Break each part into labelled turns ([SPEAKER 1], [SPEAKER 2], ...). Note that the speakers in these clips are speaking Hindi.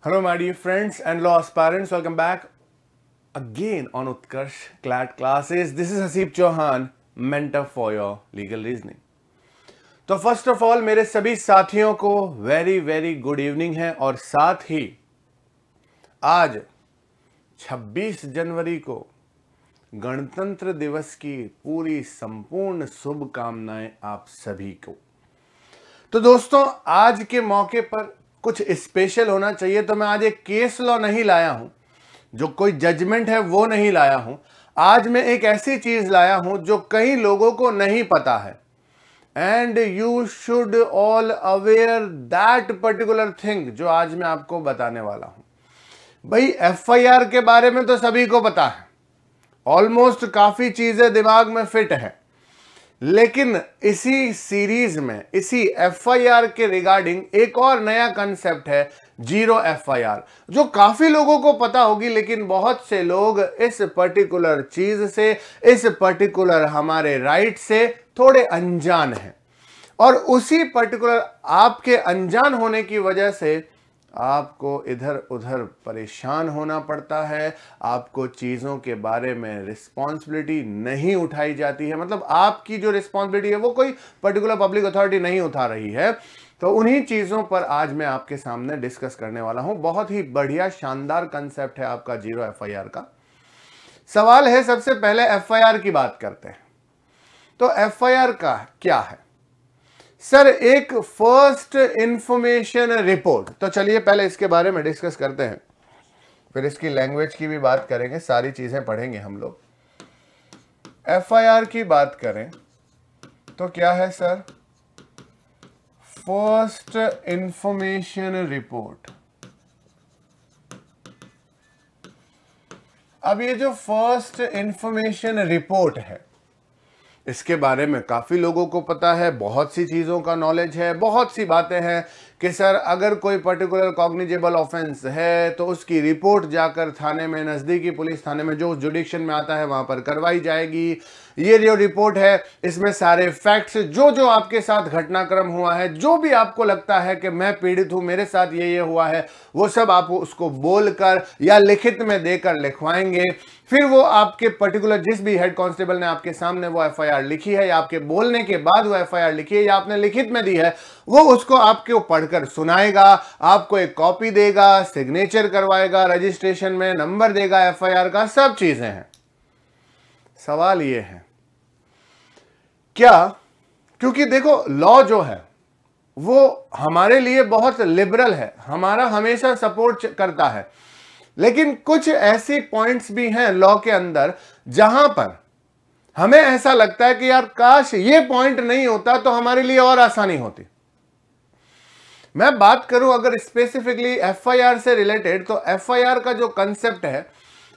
[SPEAKER 1] Hello, my dear friends and law aspirants. Welcome back again on Utkarsh CLAT classes. This is Hasib Chauhan, mentor for your legal reasoning. तो फर्स्ट ऑफ ऑल मेरे सभी साथियों को वेरी वेरी गुड इवनिंग है और साथ ही आज 26 जनवरी को गणतंत्र दिवस की पूरी संपूर्ण शुभकामनाएं आप सभी को। तो दोस्तों आज के मौके पर कुछ स्पेशल होना चाहिए, तो मैं आज एक केस लॉ नहीं लाया हूं, जो कोई जजमेंट है वो नहीं लाया हूं। आज मैं एक ऐसी चीज लाया हूं जो कई लोगों को नहीं पता है, and you should all aware that particular thing जो आज मैं आपको बताने वाला हूं। भाई एफआईआर के बारे में तो सभी को पता है, ऑलमोस्ट काफी चीजें दिमाग में फिट है, लेकिन इसी सीरीज में इसी एफआईआर के रिगार्डिंग एक और नया कंसेप्ट है, जीरो एफआईआर, जो काफी लोगों को पता होगी, लेकिन बहुत से लोग इस पर्टिकुलर चीज से, इस पर्टिकुलर हमारे राइट से थोड़े अनजान हैं, और उसी पर्टिकुलर आपके अनजान होने की वजह से आपको इधर उधर परेशान होना पड़ता है, आपको चीज़ों के बारे में रिस्पॉन्सिबिलिटी नहीं उठाई जाती है। मतलब आपकी जो रिस्पॉन्सिबिलिटी है वो कोई पर्टिकुलर पब्लिक अथॉरिटी नहीं उठा रही है। तो उन्हीं चीज़ों पर आज मैं आपके सामने डिस्कस करने वाला हूं। बहुत ही बढ़िया शानदार कंसेप्ट है आपका जीरो एफआईआर का। सवाल है, सबसे पहले एफआईआर की बात करते हैं। तो एफआईआर का क्या है सर? एक फर्स्ट इंफॉर्मेशन रिपोर्ट। तो चलिए पहले इसके बारे में डिस्कस करते हैं, फिर इसकी लैंग्वेज की भी बात करेंगे, सारी चीजें पढ़ेंगे हम लोग। एफआईआर की बात करें तो क्या है सर? First information report. अब ये जो फर्स्ट इंफॉर्मेशन रिपोर्ट है, इसके बारे में काफ़ी लोगों को पता है, बहुत सी चीज़ों का नॉलेज है, बहुत सी बातें हैं कि सर अगर कोई पर्टिकुलर कॉग्निजेबल ऑफेंस है तो उसकी रिपोर्ट जाकर थाने में, नज़दीकी पुलिस थाने में जो जुडिक्शन में आता है वहाँ पर करवाई जाएगी। ये जो रिपोर्ट है इसमें सारे फैक्ट्स, जो जो आपके साथ घटनाक्रम हुआ है, जो भी आपको लगता है कि मैं पीड़ित हूँ, मेरे साथ ये हुआ है, वो सब आप उसको बोलकर या लिखित में देकर लिखवाएंगे। फिर वो आपके पर्टिकुलर जिस भी हेड कांस्टेबल ने आपके सामने वो एफआईआर लिखी है, या आपके बोलने के बाद वो एफआईआर लिखी है, या आपने लिखित में दी है, वो उसको आपको पढ़कर सुनाएगा, आपको एक कॉपी देगा, सिग्नेचर करवाएगा, रजिस्ट्रेशन में नंबर देगा एफआईआर का, सब चीजें हैं। सवाल ये है क्या, क्योंकि देखो लॉ जो है वो हमारे लिए बहुत लिबरल है, हमारा हमेशा सपोर्ट करता है, लेकिन कुछ ऐसी पॉइंट्स भी हैं लॉ के अंदर जहां पर हमें ऐसा लगता है कि यार काश ये पॉइंट नहीं होता तो हमारे लिए और आसानी होती। मैं बात करूं अगर स्पेसिफिकली एफआईआर से रिलेटेड, तो एफआईआर का जो कंसेप्ट है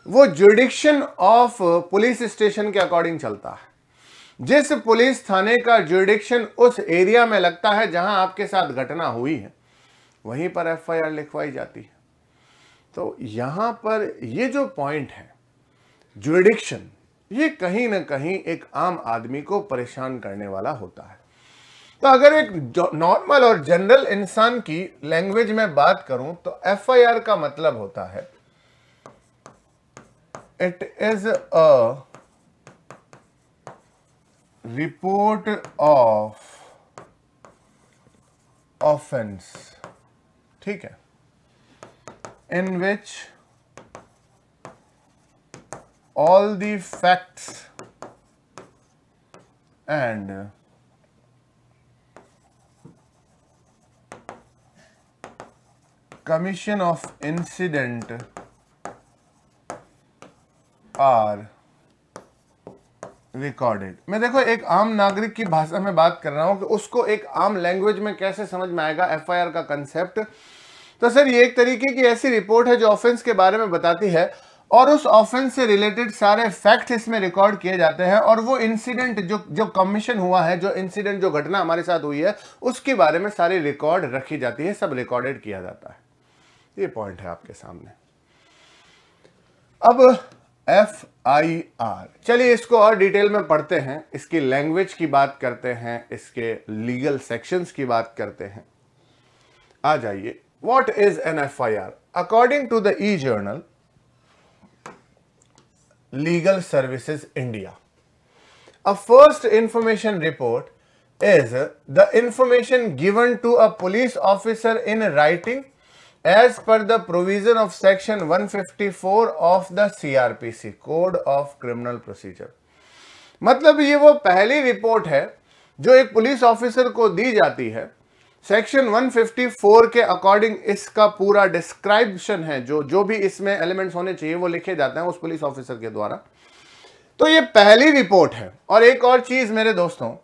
[SPEAKER 1] वो जुडिक्शन ऑफ पुलिस स्टेशन के अकॉर्डिंग चलता है। जिस पुलिस थाने का जुडिक्शन उस एरिया में लगता है जहां आपके साथ घटना हुई है, वहीं पर एफआईआर लिखवाई जाती है। तो यहां पर ये जो पॉइंट है जुडिक्शन, ये कहीं ना कहीं एक आम आदमी को परेशान करने वाला होता है। तो अगर एक नॉर्मल और जनरल इंसान की लैंग्वेज में बात करूं तो एफआईआर का मतलब होता है it is a report of offence, ठीक है, in which all the facts and commission of incident are recorded। मैं देखो एक आम नागरिक की भाषा में बात कर रहा हूं कि उसको एक आम लैंग्वेज में कैसे समझ में आएगा एफआईआर का कंसेप्ट। तो सर ये एक तरीके की ऐसी रिपोर्ट है जो ऑफेंस के बारे में बताती है, और उस ऑफेंस से रिलेटेड सारे फैक्ट इसमें रिकॉर्ड किए जाते हैं, और वो इंसिडेंट जो कमीशन हुआ है, जो इंसिडेंट जो घटना हमारे साथ हुई है, उसके बारे में सारी रिकॉर्ड रखी जाती है, सब रिकॉर्डेड किया जाता है। ये पॉइंट है आपके सामने। अब एफआईआर, चलिए इसको और डिटेल में पढ़ते हैं, इसकी लैंग्वेज की बात करते हैं, इसके लीगल सेक्शंस की बात करते हैं। आ जाइए, what is an FIR? according to the e-journal Legal Services India, a first information report is the information given to a police officer in writing as per the provision of section 154 of the CRPC Code of Criminal Procedure। मतलब ये वो पहली रिपोर्ट है जो एक पुलिस ऑफिसर को दी जाती है, सेक्शन 154 के अकॉर्डिंग इसका पूरा डिस्क्रिप्शन है, जो भी इसमें एलिमेंट्स होने चाहिए वो लिखे जाते हैं उस पुलिस ऑफिसर के द्वारा। तो ये पहली रिपोर्ट है। और एक और चीज मेरे दोस्तों,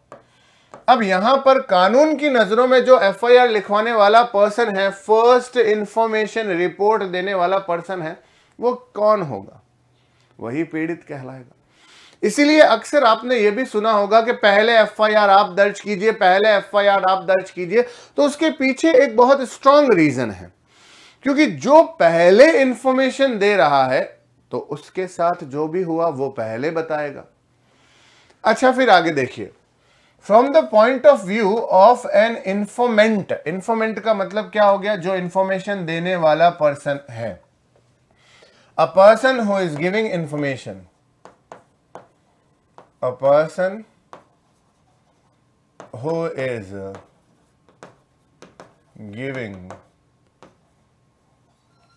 [SPEAKER 1] अब यहां पर कानून की नजरों में जो एफआईआर लिखवाने वाला पर्सन है, फर्स्ट इंफॉर्मेशन रिपोर्ट देने वाला पर्सन है, वो कौन होगा? वही पीड़ित कहलाएगा। इसीलिए अक्सर आपने यह भी सुना होगा कि पहले एफआईआर आप दर्ज कीजिए, पहले एफआईआर आप दर्ज कीजिए। तो उसके पीछे एक बहुत स्ट्रांग रीजन है, क्योंकि जो पहले इंफॉर्मेशन दे रहा है तो उसके साथ जो भी हुआ वो पहले बताएगा। अच्छा, फिर आगे देखिए, from the point of view of an informant, informant का मतलब क्या हो गया? जो इंफॉर्मेशन देने वाला पर्सन है। अ person who is giving information, a person who is giving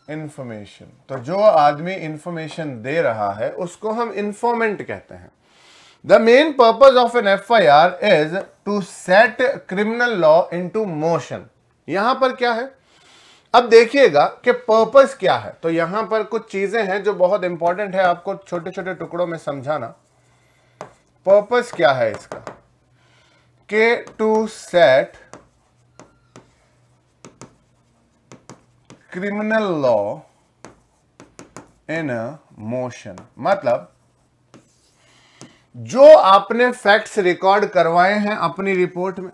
[SPEAKER 1] information, तो जो आदमी इंफॉर्मेशन दे रहा है उसको हम इंफॉर्मेंट कहते हैं। The main purpose of an FIR is to set criminal law into motion. यहां पर क्या है, अब देखिएगा कि पर्पस क्या है। तो यहां पर कुछ चीजें हैं जो बहुत इंपॉर्टेंट है आपको छोटे छोटे टुकड़ों में समझाना। पर्पस क्या है इसका? के to set criminal law in motion, मतलब जो आपने फैक्ट्स रिकॉर्ड करवाए हैं अपनी रिपोर्ट में,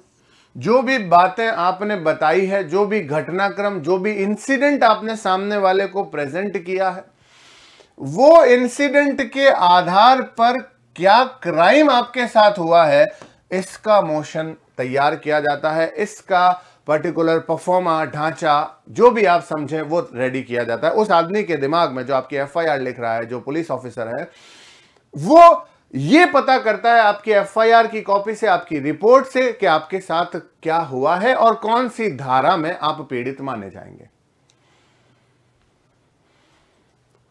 [SPEAKER 1] जो भी बातें आपने बताई है, जो भी घटनाक्रम, जो भी इंसिडेंट आपने सामने वाले को प्रेजेंट किया है, वो इंसिडेंट के आधार पर क्या क्राइम आपके साथ हुआ है, इसका मोशन तैयार किया जाता है। इसका पर्टिकुलर परफॉर्मा, ढांचा, जो भी आप समझें वो रेडी किया जाता है उस आदमी के दिमाग में, जो आपकी एफआईआर लिख रहा है, जो पुलिस ऑफिसर है, वो ये पता करता है आपकी एफआईआर की कॉपी से, आपकी रिपोर्ट से, कि आपके साथ क्या हुआ है और कौन सी धारा में आप पीड़ित माने जाएंगे।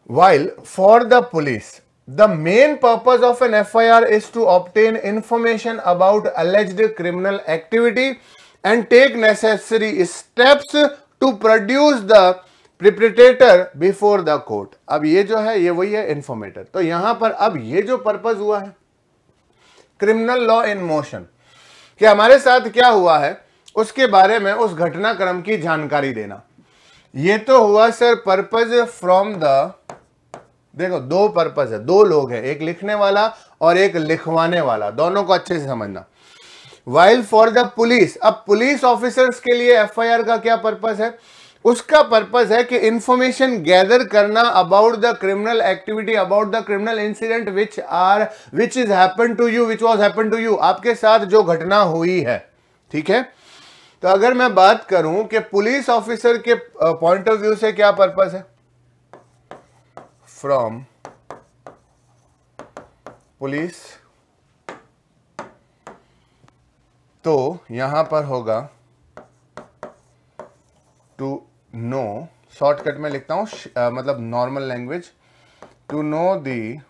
[SPEAKER 1] While for the police, the main purpose of an FIR is to obtain information about alleged criminal activity and take necessary steps to produce the perpetrator before the court। अब ये जो है ये वही है इंफॉर्मेटर। तो यहां पर अब ये जो पर्पस हुआ है क्रिमिनल लॉ इन मोशन, कि हमारे साथ क्या हुआ है उसके बारे में, उस घटनाक्रम की जानकारी देना। ये तो हुआ सर पर्पस फ्रॉम द, देखो दो पर्पस है, दो लोग हैं, एक लिखने वाला और एक लिखवाने वाला, दोनों को अच्छे से समझना। वाइल फॉर द पुलिस, अब पुलिस ऑफिसर्स के लिए एफआईआर का क्या पर्पस है? उसका पर्पस है कि इंफॉर्मेशन गैदर करना about the criminal activity, about the criminal incident which is happen to you, which was happen to you, आपके साथ जो घटना हुई है। ठीक है, तो अगर मैं बात करूं कि पुलिस ऑफिसर के पॉइंट ऑफ व्यू से क्या पर्पस है, फ्रॉम पुलिस, तो यहां पर होगा टू नो, शॉर्टकट में लिखता हूं, मतलब normal language, to know the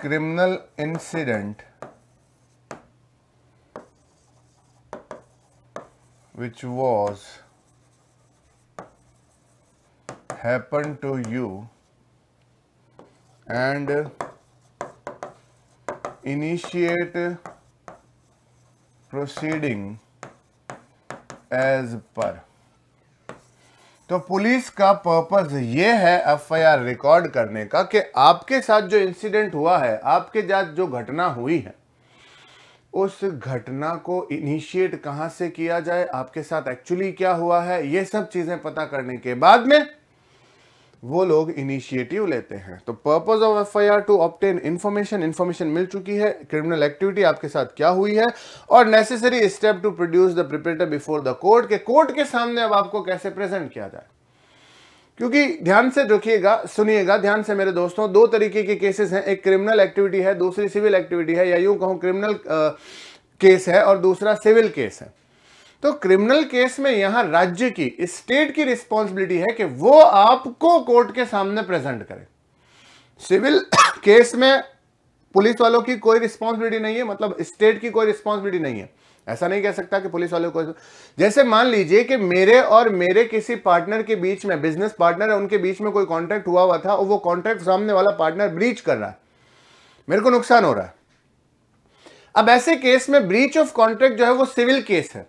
[SPEAKER 1] criminal incident which was happened to you and initiate proceeding as per। तो पुलिस का पर्पस ये है एफआईआर रिकॉर्ड करने का कि आपके साथ जो इंसिडेंट हुआ है, आपके साथ जो घटना हुई है, उस घटना को इनिशिएट कहां से किया जाए, आपके साथ एक्चुअली क्या हुआ है, ये सब चीजें पता करने के बाद में वो लोग इनिशिएटिव लेते हैं। तो purpose of FIR to obtain information, information मिल चुकी है, क्रिमिनल एक्टिविटी आपके साथ क्या हुई है, और necessary step to produce the preparator before the court, के कोर्ट के सामने अब आपको कैसे प्रेजेंट किया जाए। क्योंकि ध्यान से देखिएगा, सुनिएगा ध्यान से मेरे दोस्तों, दो तरीके के केसेस हैं, एक क्रिमिनल एक्टिविटी है, दूसरी सिविल एक्टिविटी है, या यूं कहूं क्रिमिनल केस है और दूसरा सिविल केस है। तो क्रिमिनल केस में यहां राज्य की, स्टेट की रिस्पॉन्सिबिलिटी है कि वो आपको कोर्ट के सामने प्रेजेंट करे। सिविल केस में पुलिस वालों की कोई रिस्पॉन्सिबिलिटी नहीं है, मतलब स्टेट की कोई रिस्पॉन्सिबिलिटी नहीं है। ऐसा नहीं कह सकता कि पुलिस वालों को, जैसे मान लीजिए कि मेरे और मेरे किसी पार्टनर के बीच में, बिजनेस पार्टनर है, उनके बीच में कोई कॉन्ट्रैक्ट हुआ था और वो कॉन्ट्रैक्ट सामने वाला पार्टनर ब्रीच कर रहा है, मेरे को नुकसान हो रहा है। अब ऐसे केस में ब्रीच ऑफ कॉन्ट्रैक्ट जो है वो सिविल केस है।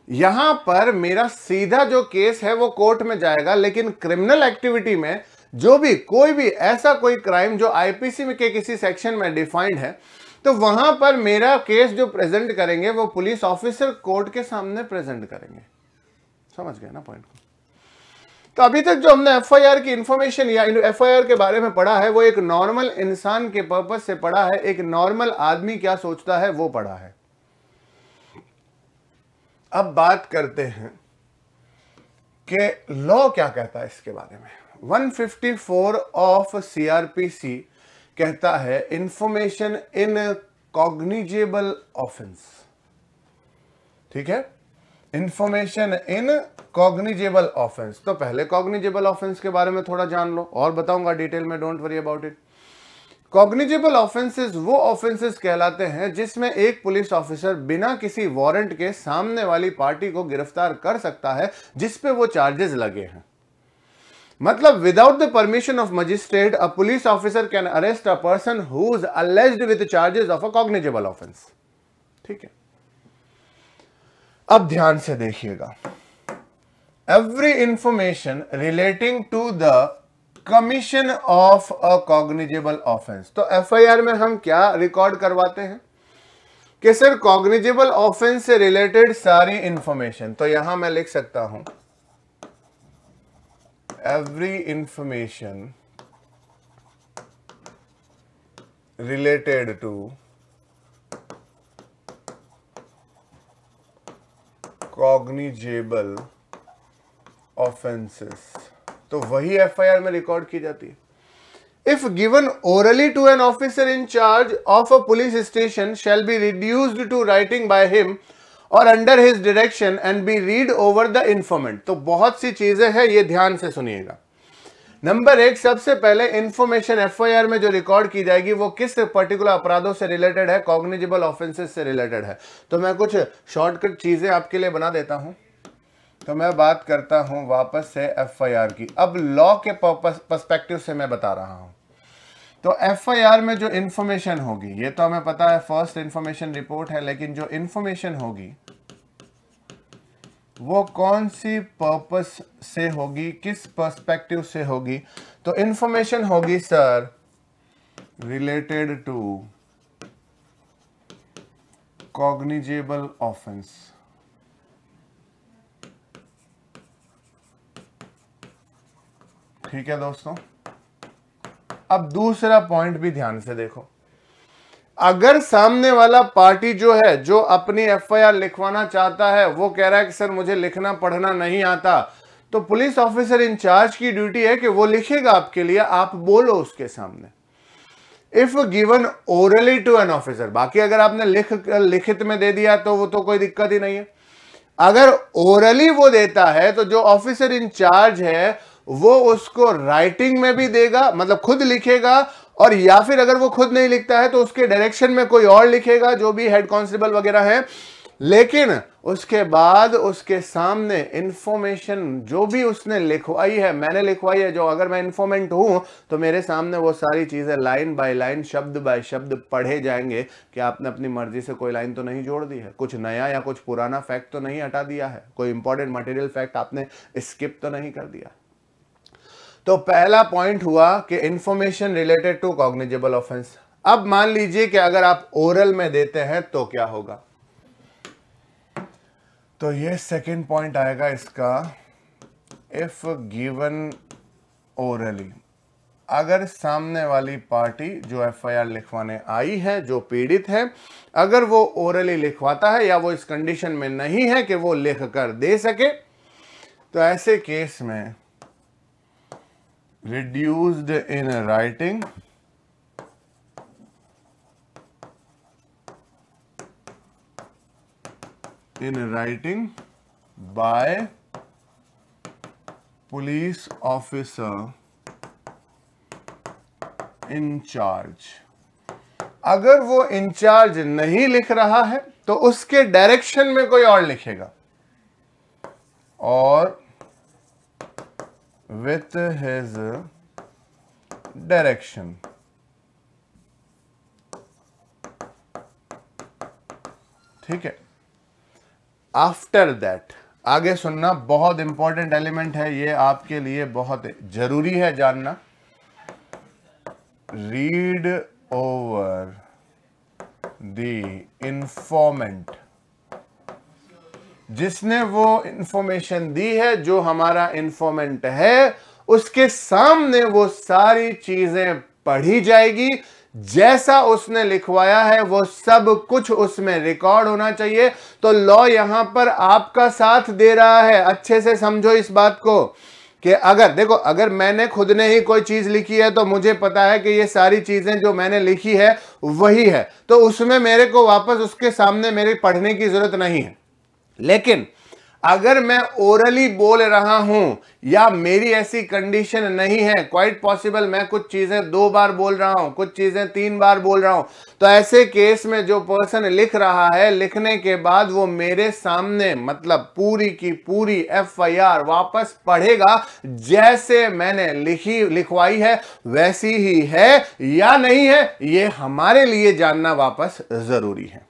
[SPEAKER 1] यहां पर मेरा सीधा जो केस है वो कोर्ट में जाएगा, लेकिन क्रिमिनल एक्टिविटी में जो भी कोई भी ऐसा कोई क्राइम जो आईपीसी में के किसी सेक्शन में डिफाइंड है, तो वहां पर मेरा केस जो प्रेजेंट करेंगे वो पुलिस ऑफिसर कोर्ट के सामने प्रेजेंट करेंगे। समझ गए ना पॉइंट को। तो अभी तक जो हमने एफआईआर की इंफॉर्मेशन या एफआईआर के बारे में पढ़ा है वो एक नॉर्मल इंसान के पर्पस से पढ़ा है, एक नॉर्मल आदमी क्या सोचता है वो पढ़ा है। अब बात करते हैं कि लॉ क्या कहता है इसके बारे में। 154 ऑफ सीआरपीसी कहता है इंफॉर्मेशन इन कॉग्निजेबल ऑफेंस। ठीक है, इंफॉर्मेशन इन कॉग्निजेबल ऑफेंस। तो पहले कॉग्निजेबल ऑफेंस के बारे में थोड़ा जान लो, और बताऊंगा डिटेल में, don't worry about it. Cognizable offences वो ऑफेंसेस कहलाते हैं जिसमें एक पुलिस ऑफिसर बिना किसी वारंट के सामने वाली पार्टी को गिरफ्तार कर सकता है जिस पे वो चार्जेस लगे हैं। मतलब without the permission of magistrate a police officer can arrest a person who is alleged with charges of a cognizable offence. ठीक है, अब ध्यान से देखिएगा, every information relating to the commission of a cognizable offence. तो एफआईआर में हम क्या रिकॉर्ड करवाते हैं कि सर कॉग्निजेबल ऑफेंस से रिलेटेड सारी इंफॉर्मेशन। तो यहां मैं लिख सकता हूं every information related to cognizable offences, तो वही एफआईआर में रिकॉर्ड की जाती है। If given orally to an officer in charge of a police station shall be reduced to writing by him और under his direction and be read over the informant. तो बहुत सी चीजें हैं, ये ध्यान से सुनिएगा। नंबर एक, सबसे पहले इंफॉर्मेशन एफआईआर में जो रिकॉर्ड की जाएगी वो किस पर्टिकुलर अपराधों से रिलेटेड है, कॉग्निजेबल ऑफेंसेस से रिलेटेड है। तो मैं कुछ शॉर्टकट चीजें आपके लिए बना देता हूं। तो मैं बात करता हूं वापस से एफआईआर की। अब लॉ के पर्सपेक्टिव से मैं बता रहा हूं। तो एफआईआर में जो इंफॉर्मेशन होगी, ये तो हमें पता है फर्स्ट इंफॉर्मेशन रिपोर्ट है, लेकिन जो इंफॉर्मेशन होगी वो कौन सी पर्पस से होगी, किस पर्सपेक्टिव से होगी। तो इंफॉर्मेशन होगी sir related to cognizable offence. ठीक है दोस्तों, अब दूसरा पॉइंट भी ध्यान से देखो। अगर सामने वाला पार्टी जो है, जो अपनी एफआईआर लिखवाना चाहता है, वो कह रहा है कि सर मुझे लिखना पढ़ना नहीं आता, तो पुलिस ऑफिसर इंचार्ज की ड्यूटी है कि वो लिखेगा आपके लिए, आप बोलो उसके सामने। If given orally to an officer, बाकी अगर आपने लिखित में दे दिया तो वो तो कोई दिक्कत ही नहीं है। अगर ओरली वो देता है तो जो ऑफिसर इंचार्ज है वो उसको राइटिंग में भी देगा, मतलब खुद लिखेगा, और या फिर अगर वो खुद नहीं लिखता है तो उसके डायरेक्शन में कोई और लिखेगा, जो भी हेड कांस्टेबल वगैरह है। लेकिन उसके बाद उसके सामने इंफॉर्मेशन जो भी उसने लिखवाई है, मैंने लिखवाई है, जो अगर मैं इंफॉर्मेंट हूं तो मेरे सामने वो सारी चीजें लाइन बाय लाइन, शब्द बाय शब्द पढ़े जाएंगे कि आपने अपनी मर्जी से कोई लाइन तो नहीं जोड़ दी है, कुछ नया या कुछ पुराना फैक्ट तो नहीं हटा दिया है, कोई इंपॉर्टेंट मटेरियल फैक्ट आपने स्किप तो नहीं कर दिया। तो पहला पॉइंट हुआ कि information related to cognizable offence. अब मान लीजिए कि अगर आप ओरल में देते हैं तो क्या होगा। तो ये सेकंड पॉइंट आएगा इसका, इफ गिवन ओरली। अगर सामने वाली पार्टी जो एफआईआर लिखवाने आई है, जो पीड़ित है, अगर वो ओरली लिखवाता है या वो इस कंडीशन में नहीं है कि वो लिख कर दे सके, तो ऐसे केस में reduced in writing by police officer in charge. अगर वो इंचार्ज नहीं लिख रहा है तो उसके डायरेक्शन में कोई और लिखेगा, और विथ हिज डायरेक्शन। ठीक है। आफ्टर दैट, आगे सुनना, बहुत इंपॉर्टेंट एलिमेंट है ये, आपके लिए बहुत जरूरी है जानना। रीड ओवर द इंफॉर्मेंट, जिसने वो इंफॉर्मेशन दी है, जो हमारा इंफॉर्मेंट है, उसके सामने वो सारी चीजें पढ़ी जाएगी। जैसा उसने लिखवाया है वो सब कुछ उसमें रिकॉर्ड होना चाहिए। तो लॉ यहां पर आपका साथ दे रहा है। अच्छे से समझो इस बात को कि अगर देखो, अगर मैंने खुद ने ही कोई चीज लिखी है तो मुझे पता है कि ये सारी चीजें जो मैंने लिखी है वही है, तो उसमें मेरे को वापस उसके सामने मेरे पढ़ने की जरूरत नहीं है। लेकिन अगर मैं ओरली बोल रहा हूं या मेरी ऐसी कंडीशन नहीं है, क्वाइट पॉसिबल मैं कुछ चीजें 2 बार बोल रहा हूं, कुछ चीजें 3 बार बोल रहा हूं, तो ऐसे केस में जो पर्सन लिख रहा है, लिखने के बाद वो मेरे सामने मतलब पूरी की पूरी एफआईआर वापस पढ़ेगा। जैसे मैंने लिखवाई है वैसी ही है या नहीं है, ये हमारे लिए जानना वापस जरूरी है।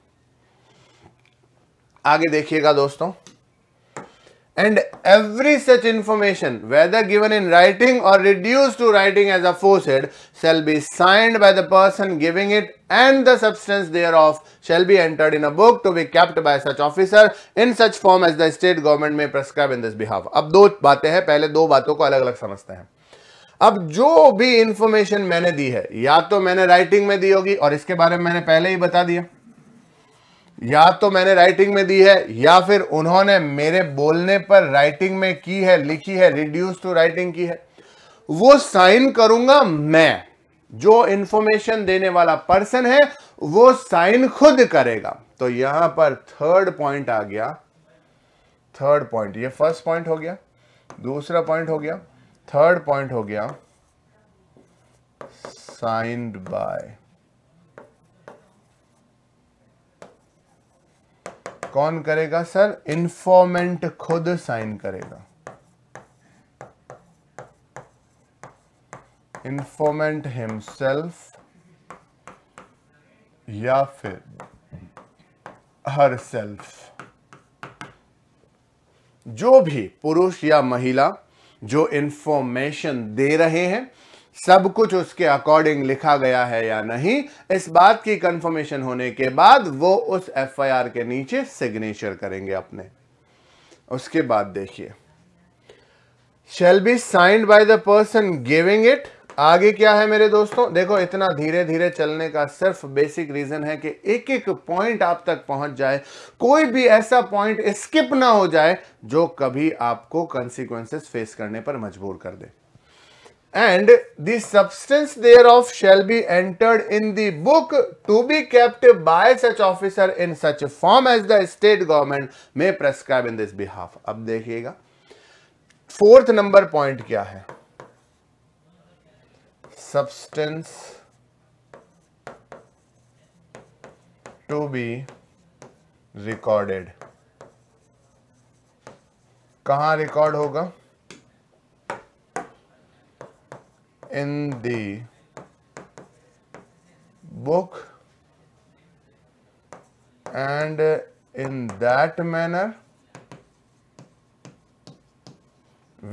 [SPEAKER 1] आगे देखिएगा दोस्तों। And every such information, whether given in writing or reduced to writing as aforesaid, shall be signed by the person giving it, and the substance thereof shall be entered in a book to be kept by such officer in such form as the state government may prescribe in this behalf. अब 2 बातें हैं, पहले 2 बातों को अलग अलग समझते हैं। अब जो भी इंफॉर्मेशन मैंने दी है, या तो मैंने राइटिंग में दी होगी, और इसके बारे में मैंने पहले ही बता दिया, या तो मैंने राइटिंग में दी है, या फिर उन्होंने मेरे बोलने पर राइटिंग में की है, लिखी है, रिड्यूस टू राइटिंग की है, वो साइन करूंगा मैं। जो इंफॉर्मेशन देने वाला पर्सन है वो साइन खुद करेगा। तो यहां पर थर्ड पॉइंट आ गया। थर्ड पॉइंट, ये फर्स्ट पॉइंट हो गया, दूसरा पॉइंट हो गया, थर्ड पॉइंट हो गया साइंड बाय। कौन करेगा सर? इंफॉर्मेंट खुद साइन करेगा। इंफॉर्मेंट हिमसेल्फ या फिर हर सेल्फ, जो भी पुरुष या महिला जो इंफॉर्मेशन दे रहे हैं, सब कुछ उसके अकॉर्डिंग लिखा गया है या नहीं, इस बात की कंफर्मेशन होने के बाद वो उस एफआईआर के नीचे सिग्नेचर करेंगे अपने। उसके बाद देखिए, shall be signed by the person giving it. आगे क्या है मेरे दोस्तों? देखो, इतना धीरे धीरे चलने का सिर्फ बेसिक रीजन है कि एक एक पॉइंट आप तक पहुंच जाए, कोई भी ऐसा पॉइंट स्किप ना हो जाए जो कभी आपको कंसिक्वेंसेस फेस करने पर मजबूर कर दे। And the substance thereof shall be entered in the book to be kept by such officer in such a form as the state government may prescribe in this behalf। अब देखिएगा 4th नंबर पॉइंट क्या है? Substance to be recorded। कहां रिकॉर्ड होगा? In the book and in that manner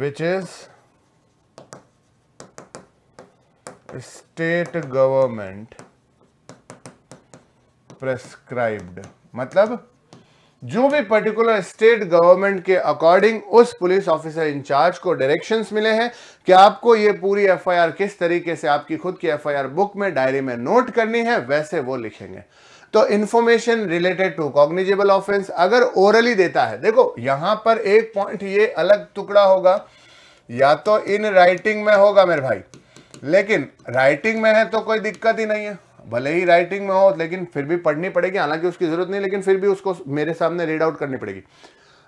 [SPEAKER 1] which is state government prescribed। मतलब जो भी पर्टिकुलर स्टेट गवर्नमेंट के अकॉर्डिंग उस पुलिस ऑफिसर इंचार्ज को डायरेक्शंस मिले हैं कि आपको ये पूरी एफआईआर किस तरीके से आपकी खुद की एफआईआर बुक में डायरी में नोट करनी है, वैसे वो लिखेंगे। तो information related to cognizable offence अगर ओरली देता है, देखो यहां पर एक पॉइंट ये अलग टुकड़ा होगा, या तो इन राइटिंग में होगा मेरे भाई, लेकिन राइटिंग में है तो कोई दिक्कत ही नहीं है, भले ही राइटिंग में हो लेकिन फिर भी पढ़नी पड़ेगी, हालांकि उसकी जरूरत नहीं, लेकिन फिर भी उसको मेरे सामने रीड आउट करनी पड़ेगी।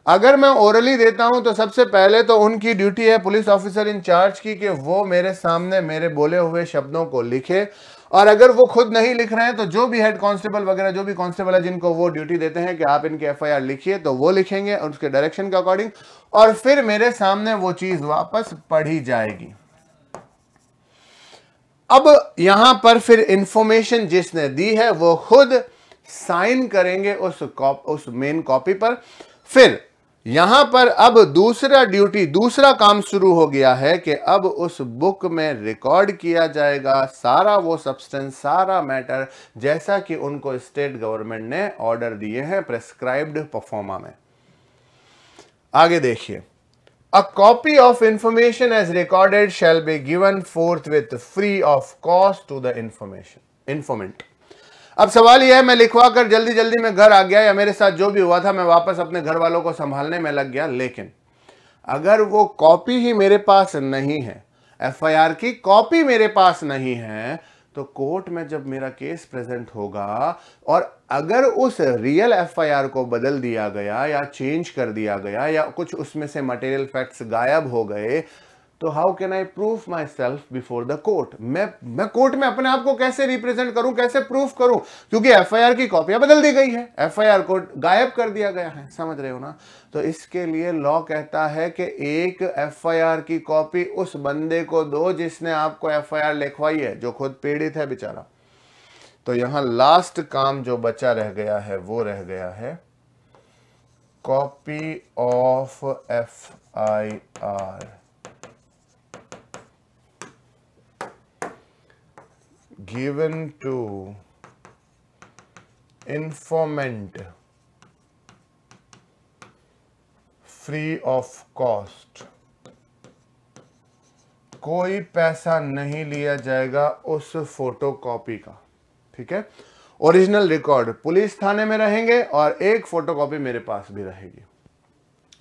[SPEAKER 1] अगर मैं ओरली देता हूं तो सबसे पहले तो उनकी ड्यूटी है पुलिस ऑफिसर इंचार्ज की कि वो मेरे सामने मेरे बोले हुए शब्दों को लिखे, और अगर वो खुद नहीं लिख रहे हैं तो जो भी हेड कांस्टेबल वगैरह जो भी कांस्टेबल है जिनको वो ड्यूटी देते हैं कि आप इनके एफआईआर लिखिए, तो वो लिखेंगे और उसके डायरेक्शन के अकॉर्डिंग, और फिर मेरे सामने वो चीज वापस पढ़ी जाएगी। अब यहां पर फिर इंफॉर्मेशन जिसने दी है वो खुद साइन करेंगे उस मेन कॉपी पर। फिर यहां पर अब दूसरा काम शुरू हो गया है कि अब उस बुक में रिकॉर्ड किया जाएगा सारा वो सब्सटेंस, सारा मैटर, जैसा कि उनको स्टेट गवर्नमेंट ने ऑर्डर दिए हैं प्रेस्क्राइब्ड परफॉर्मा में। आगे देखिए, A copy of information as recorded shall be given forthwith free of cost to the informant। अब सवाल यह है, मैं लिखवा कर जल्दी जल्दी में घर आ गया, या मेरे साथ जो भी हुआ था मैं वापस अपने घर वालों को संभालने में लग गया, लेकिन अगर वो कॉपी ही मेरे पास नहीं है, एफआईआर की कॉपी मेरे पास नहीं है, तो कोर्ट में जब मेरा केस प्रेजेंट होगा और अगर उस रियल एफआईआर को बदल दिया गया या चेंज कर दिया गया या कुछ उसमें से मटेरियल फैक्ट्स गायब हो गए, तो how can I proof my self before the court? मैं कोर्ट में अपने आप को कैसे रिप्रेजेंट करूं, कैसे प्रूफ करूं? क्योंकि एफआईआर की कॉपियां बदल दी गई है, एफआईआर को गायब कर दिया गया है, समझ रहे हो ना? तो इसके लिए लॉ कहता है कि एक एफआईआर की कॉपी उस बंदे को दो जिसने आपको एफआईआर लिखवाई है, जो खुद पीड़ित है बेचारा। तो यहां लास्ट काम जो बचा रह गया है वो रह गया है copy of FIR given to informant free of cost। कोई पैसा नहीं लिया जाएगा उस फोटो कॉपी का, ठीक है? ओरिजिनल रिकॉर्ड पुलिस थाने में रहेंगे और एक फोटो कॉपी मेरे पास भी रहेगी।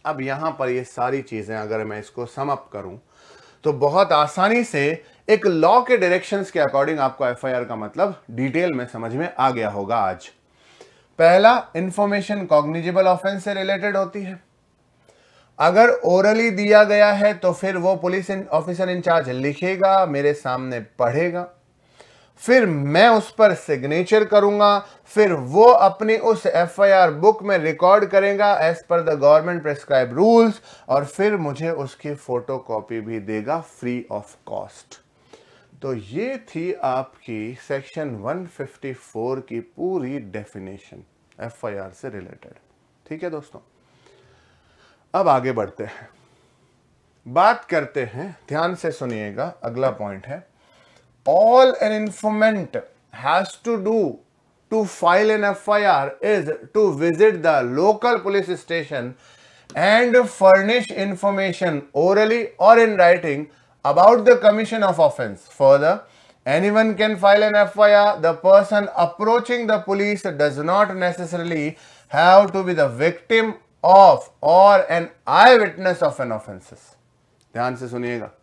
[SPEAKER 1] अब यहां पर ये सारी चीजें अगर मैं इसको सम अप करूं तो बहुत आसानी से एक लॉ के डायरेक्शंस के अकॉर्डिंग आपको एफआईआर का मतलब डिटेल में समझ में आ गया होगा आज। पहला, इंफॉर्मेशन कॉग्निजेबल ऑफेंस से रिलेटेड होती है। अगर ओरली दिया गया है तो फिर वो पुलिस ऑफिसर इंचार्ज लिखेगा, मेरे सामने पढ़ेगा, फिर मैं उस पर सिग्नेचर करूंगा, फिर वो अपनी उस एफआईआर बुक में रिकॉर्ड करेगा as per the government prescribe rules, और फिर मुझे उसकी फोटो कॉपी भी देगा फ्री ऑफ कॉस्ट। तो ये थी आपकी सेक्शन 154 की पूरी डेफिनेशन एफआईआर से रिलेटेड। ठीक है दोस्तों, अब आगे बढ़ते हैं, बात करते हैं, ध्यान से सुनिएगा, अगला पॉइंट है all an informant has to do to file an FIR is to visit the local police station and furnish information orally or in writing about the commission of offense. Further, anyone can file an FIR. The person approaching the police does not necessarily have to be the victim of or an eyewitness of an offense. ध्यान से सुनिएगा,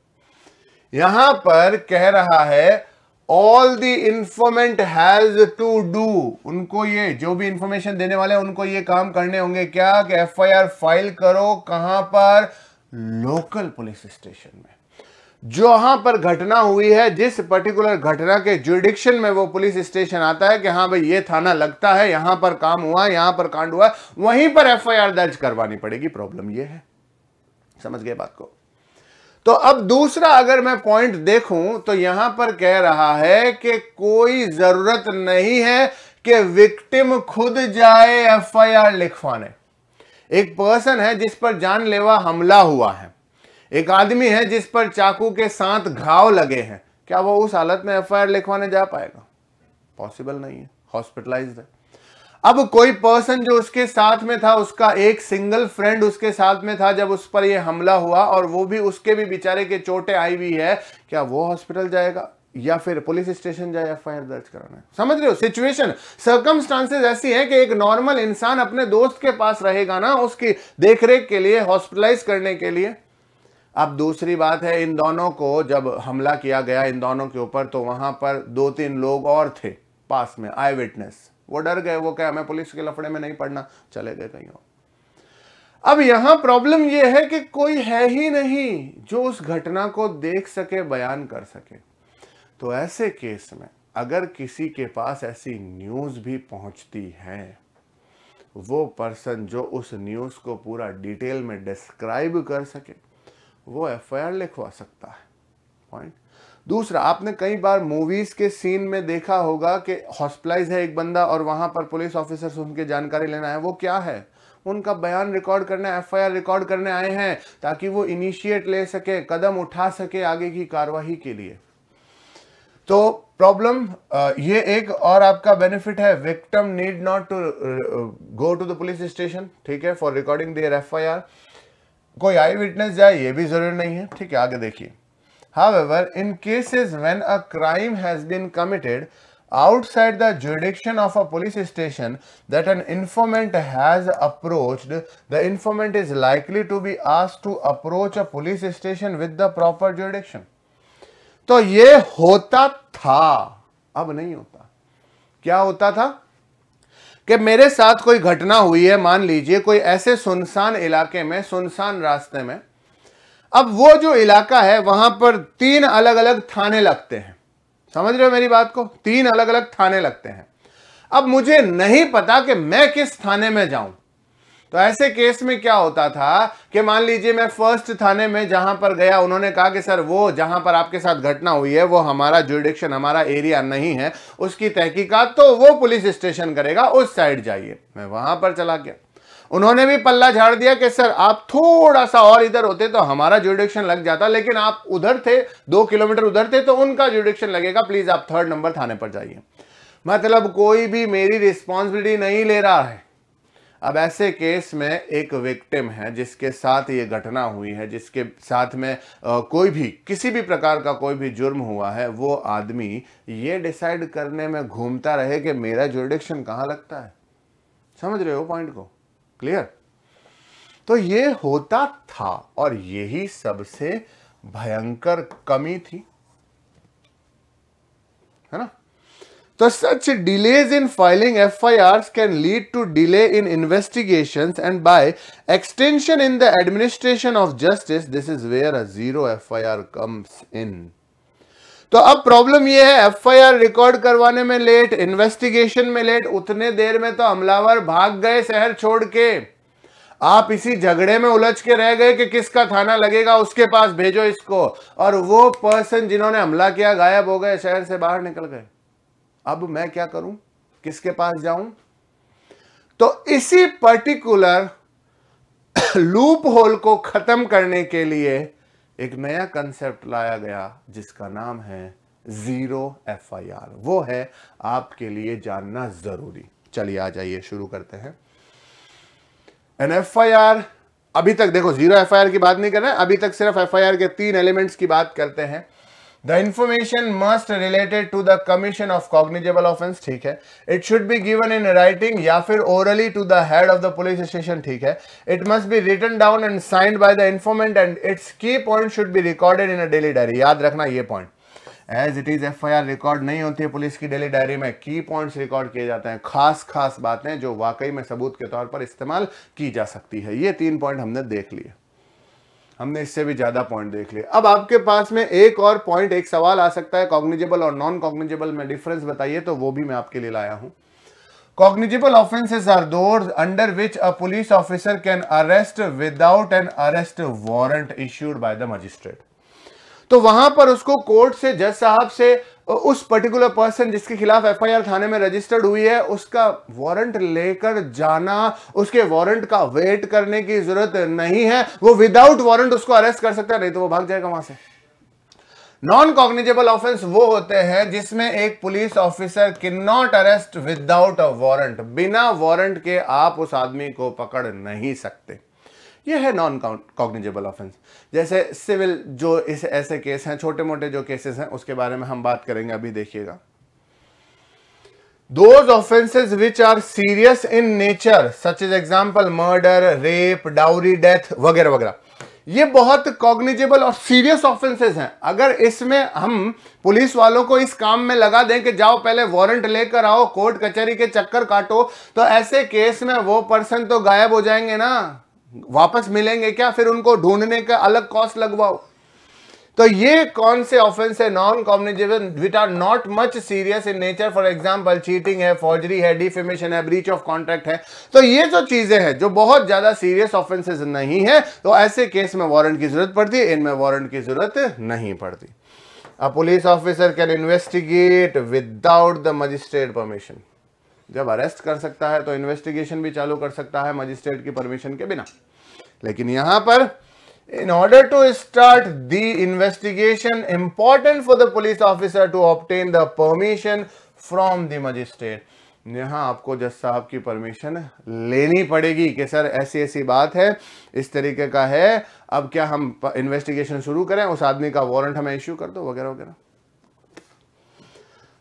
[SPEAKER 1] यहां पर कह रहा है all the informant has to do, उनको ये जो भी इंफॉर्मेशन देने वाले हैं उनको ये काम करने होंगे क्या कि एफआईआर फाइल करो, कहां पर? लोकल पुलिस स्टेशन में, जहां पर घटना हुई है, जिस पर्टिकुलर घटना के जुरिडिक्शन में वो पुलिस स्टेशन आता है कि हाँ भाई ये थाना लगता है, यहां पर काम हुआ, यहां पर कांड हुआ, वहीं पर एफआईआर दर्ज करवानी पड़ेगी। प्रॉब्लम ये है, समझ गए बात को? तो अब दूसरा अगर मैं पॉइंट देखूं तो यहां पर कह रहा है कि कोई जरूरत नहीं है कि विक्टिम खुद जाए एफआईआर लिखवाने। एक पर्सन है जिस पर जानलेवा हमला हुआ है, एक आदमी है जिस पर चाकू के 7 घाव लगे हैं, क्या वो उस हालत में एफआईआर लिखवाने जा पाएगा? पॉसिबल नहीं है, हॉस्पिटलाइज्ड है। अब कोई पर्सन जो उसके साथ में था, उसका एक सिंगल फ्रेंड उसके साथ में था जब उस पर यह हमला हुआ, और वो भी उसके भी बेचारे के चोटें आई हुई है, क्या वो हॉस्पिटल जाएगा या फिर पुलिस स्टेशन जाए एफआईआर दर्ज कराना है? समझ रहे हो सिचुएशन, सर्कमस्टांसेस ऐसी हैं कि एक नॉर्मल इंसान अपने दोस्त के पास रहेगा ना उसकी देखरेख के लिए, हॉस्पिटलाइज करने के लिए। अब दूसरी बात है, इन दोनों को जब हमला किया गया इन दोनों के ऊपर, तो वहां पर 2-3 लोग और थे पास में, आई विटनेस, वो डर गए, वो क्या हमें पुलिस के लफड़े में नहीं पड़ना, चले गए कहीं और। अब यहां प्रॉब्लम यह है कि कोई है ही नहीं जो उस घटना को देख सके, बयान कर सके। तो ऐसे केस में अगर किसी के पास ऐसी न्यूज भी पहुंचती है, वो पर्सन जो उस न्यूज को पूरा डिटेल में डिस्क्राइब कर सके, वो एफआईआर लिखवा सकता है। पॉइंट दूसरा, आपने कई बार मूवीज के सीन में देखा होगा कि हॉस्पिटलाइज है एक बंदा और वहां पर पुलिस ऑफिसर्स उनकी जानकारी लेना है, वो क्या है, उनका बयान रिकॉर्ड करने, एफआईआर रिकॉर्ड करने आए हैं ताकि वो इनिशिएट ले सके, कदम उठा सके आगे की कार्रवाई के लिए। तो प्रॉब्लम ये एक और आपका बेनिफिट है, victim need not to go to the police station, ठीक है, फॉर रिकॉर्डिंग देयर एफआईआर। कोई आई विटनेस जाए ये भी जरूरी नहीं है, ठीक है, आगे देखिए। However, in cases when a crime has been committed outside the jurisdiction of a police station that an informant has approached, the informant is likely to be asked to approach a police station with the proper jurisdiction. तो ये होता था, अब नहीं होता। क्या होता था कि मेरे साथ कोई घटना हुई है, मान लीजिए कोई ऐसे सुनसान इलाके में, सुनसान रास्ते में, अब वो जो इलाका है वहां पर 3 अलग अलग थाने लगते हैं, समझ रहे हो मेरी बात को, 3 अलग अलग थाने लगते हैं। अब मुझे नहीं पता कि मैं किस थाने में जाऊं, तो ऐसे केस में क्या होता था कि मान लीजिए मैं फर्स्ट थाने में जहां पर गया, उन्होंने कहा कि सर वो जहां पर आपके साथ घटना हुई है वो हमारा जुरिडिक्शन, हमारा एरिया नहीं है, उसकी तहकीकात तो वो पुलिस स्टेशन करेगा, उस साइड जाइए। मैं वहां पर चला गया, उन्होंने भी पल्ला झाड़ दिया कि सर आप थोड़ा सा और इधर होते तो हमारा जुरिडिक्शन लग जाता, लेकिन आप उधर थे, 2 किलोमीटर उधर थे, तो उनका जुरिडिक्शन लगेगा, प्लीज आप 3rd नंबर थाने पर जाइए। मतलब कोई भी मेरी रिस्पॉन्सिबिलिटी नहीं ले रहा है। अब ऐसे केस में एक विक्टिम है जिसके साथ ये घटना हुई है, जिसके साथ में कोई भी किसी भी प्रकार का कोई भी जुर्म हुआ है, वो आदमी ये डिसाइड करने में घूमता रहे कि मेरा जुरिडिक्शन कहां लगता है। समझ रहे हो पॉइंट को? क्लियर? तो ये होता था और यही सबसे भयंकर कमी थी, है ना? तो such delays in filing FIRs can lead to delay in investigations and by extension in the administration of justice. This is where a zero FIR comes in. तो अब प्रॉब्लम ये है, एफआईआर रिकॉर्ड करवाने में लेट, इन्वेस्टिगेशन में लेट, उतने देर में तो हमलावर भाग गए शहर छोड़ के, आप इसी झगड़े में उलझ के रह गए कि किसका थाना लगेगा, उसके पास भेजो इसको, और वो पर्सन जिन्होंने हमला किया गायब हो गए, शहर से बाहर निकल गए। अब मैं क्या करूं, किसके पास जाऊं? तो इसी पर्टिकुलर लूप होल को खत्म करने के लिए एक नया कंसेप्ट लाया गया जिसका नाम है जीरो एफआईआर। वो है आपके लिए जानना जरूरी। चलिए आ जाइए, शुरू करते हैं। एन एफआईआर, अभी तक देखो जीरो एफआईआर की बात नहीं कर रहे हैं, अभी तक सिर्फ एफआईआर के 3 एलिमेंट्स की बात करते हैं। The information must related to the commission of cognizable offence, ठीक है। It should be given in writing या फिर orally to the head of the police station, ठीक है। It must be written down and signed by the informant and its key point should be recorded in a daily diary. याद रखना ये point, as it is FIR record नहीं होती है पुलिस की डेली डायरी में, की पॉइंट्स रिकॉर्ड किए जाते हैं, खास बातें जो वाकई में सबूत के तौर पर इस्तेमाल की जा सकती है। ये 3 पॉइंट हमने देख लिए, हमने इससे भी ज्यादा पॉइंट देख लिए। अब आपके पास में एक और पॉइंट, एक सवाल आ सकता है, कॉग्निजेबल और नॉन कॉग्निजेबल में डिफरेंस बताइए, तो वो भी मैं आपके लिए लाया हूं। Cognizable offences are those under which a police officer can arrest without an arrest warrant issued by the magistrate. तो वहां पर उसको कोर्ट से, जज साहब से, उस पर्टिकुलर पर्सन जिसके खिलाफ एफआईआर थाने में रजिस्टर्ड हुई है उसका वारंट लेकर जाना, उसके वारंट का वेट करने की जरूरत नहीं है, वो विदाउट वारंट उसको अरेस्ट कर सकता है, नहीं तो वो भाग जाएगा वहां से। नॉन कॉग्निजेबल ऑफेंस वो होते हैं जिसमें एक police officer can not arrest without a warrant, बिना वारंट के आप उस आदमी को पकड़ नहीं सकते। ये है नॉन कॉग्निजेबल ऑफेंस। जैसे सिविल जो इस ऐसे केस हैं, छोटे मोटे जो केसेस हैं, उसके बारे में हम बात करेंगे। अभी देखिएगा, those offenses which are serious in nature such as example murder, rape, dowry, death वगैरह वगैरह, ये बहुत कॉग्निजेबल और सीरियस ऑफेंसेस हैं। अगर इसमें हम पुलिस वालों को इस काम में लगा दें कि जाओ पहले वारंट लेकर आओ, कोर्ट कचहरी के चक्कर काटो, तो ऐसे केस में वो पर्सन तो गायब हो जाएंगे ना, वापस मिलेंगे क्या? फिर उनको ढूंढने का अलग कॉस्ट लगवाओ। तो ये कौन से ऑफेंस है? Non cognizable which are not much serious in nature. For example cheating है, फॉर्जरी है, डिफेमेशन है, ब्रीच ऑफ कॉन्ट्रैक्ट है। तो ये जो चीजें हैं जो बहुत ज्यादा सीरियस ऑफेंसेस नहीं है, तो ऐसे केस में वारंट की जरूरत पड़ती है, इनमें वारंट की जरूरत नहीं पड़ती। अ police officer can investigate without the magistrate permission. जब अरेस्ट कर सकता है तो इन्वेस्टिगेशन भी चालू कर सकता है मजिस्ट्रेट की परमिशन के बिना। लेकिन यहां पर in order to start the investigation, important for the police officer to obtain the permission from the magistrate. यहां आपको जज साहब की परमिशन लेनी पड़ेगी कि सर ऐसी ऐसी बात है, इस तरीके का है, अब क्या हम इन्वेस्टिगेशन शुरू करें, उस आदमी का वारंट हमें इश्यू कर दो, वगैरह वगैरह।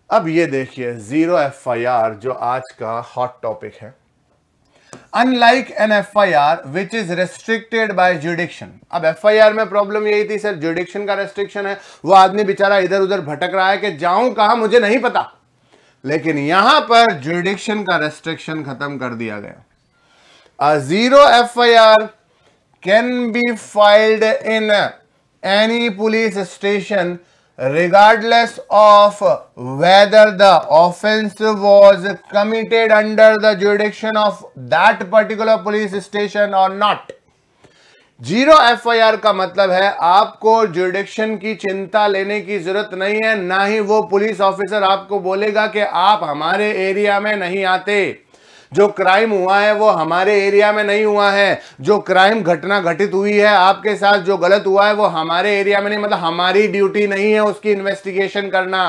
[SPEAKER 1] अब ये देखिए जीरो एफआईआर जो आज का हॉट टॉपिक है। Unlike an FIR which is restricted by jurisdiction। अब FIR में प्रॉब्लम यही थी सर, जुरिडिक्शन का रेस्ट्रिक्शन है, वो आदमी बेचारा इधर उधर भटक रहा है कि जाऊं कहां मुझे नहीं पता। लेकिन यहां पर जुरिडिक्शन का रेस्ट्रिक्शन खत्म कर दिया गया। A zero FIR can be filed in any police station regardless of whether the offense was committed under the jurisdiction of that particular police station or not। Zero FIR का मतलब है आपको जुरिडिक्शन की चिंता लेने की जरूरत नहीं है, ना ही वो पुलिस ऑफिसर आपको बोलेगा कि आप हमारे एरिया में नहीं आते। जो क्राइम हुआ है वो हमारे एरिया में नहीं हुआ है, जो क्राइम घटना घटित हुई है आपके साथ, जो गलत हुआ है वो हमारे एरिया में नहीं, मतलब हमारी ड्यूटी नहीं है उसकी इन्वेस्टिगेशन करना।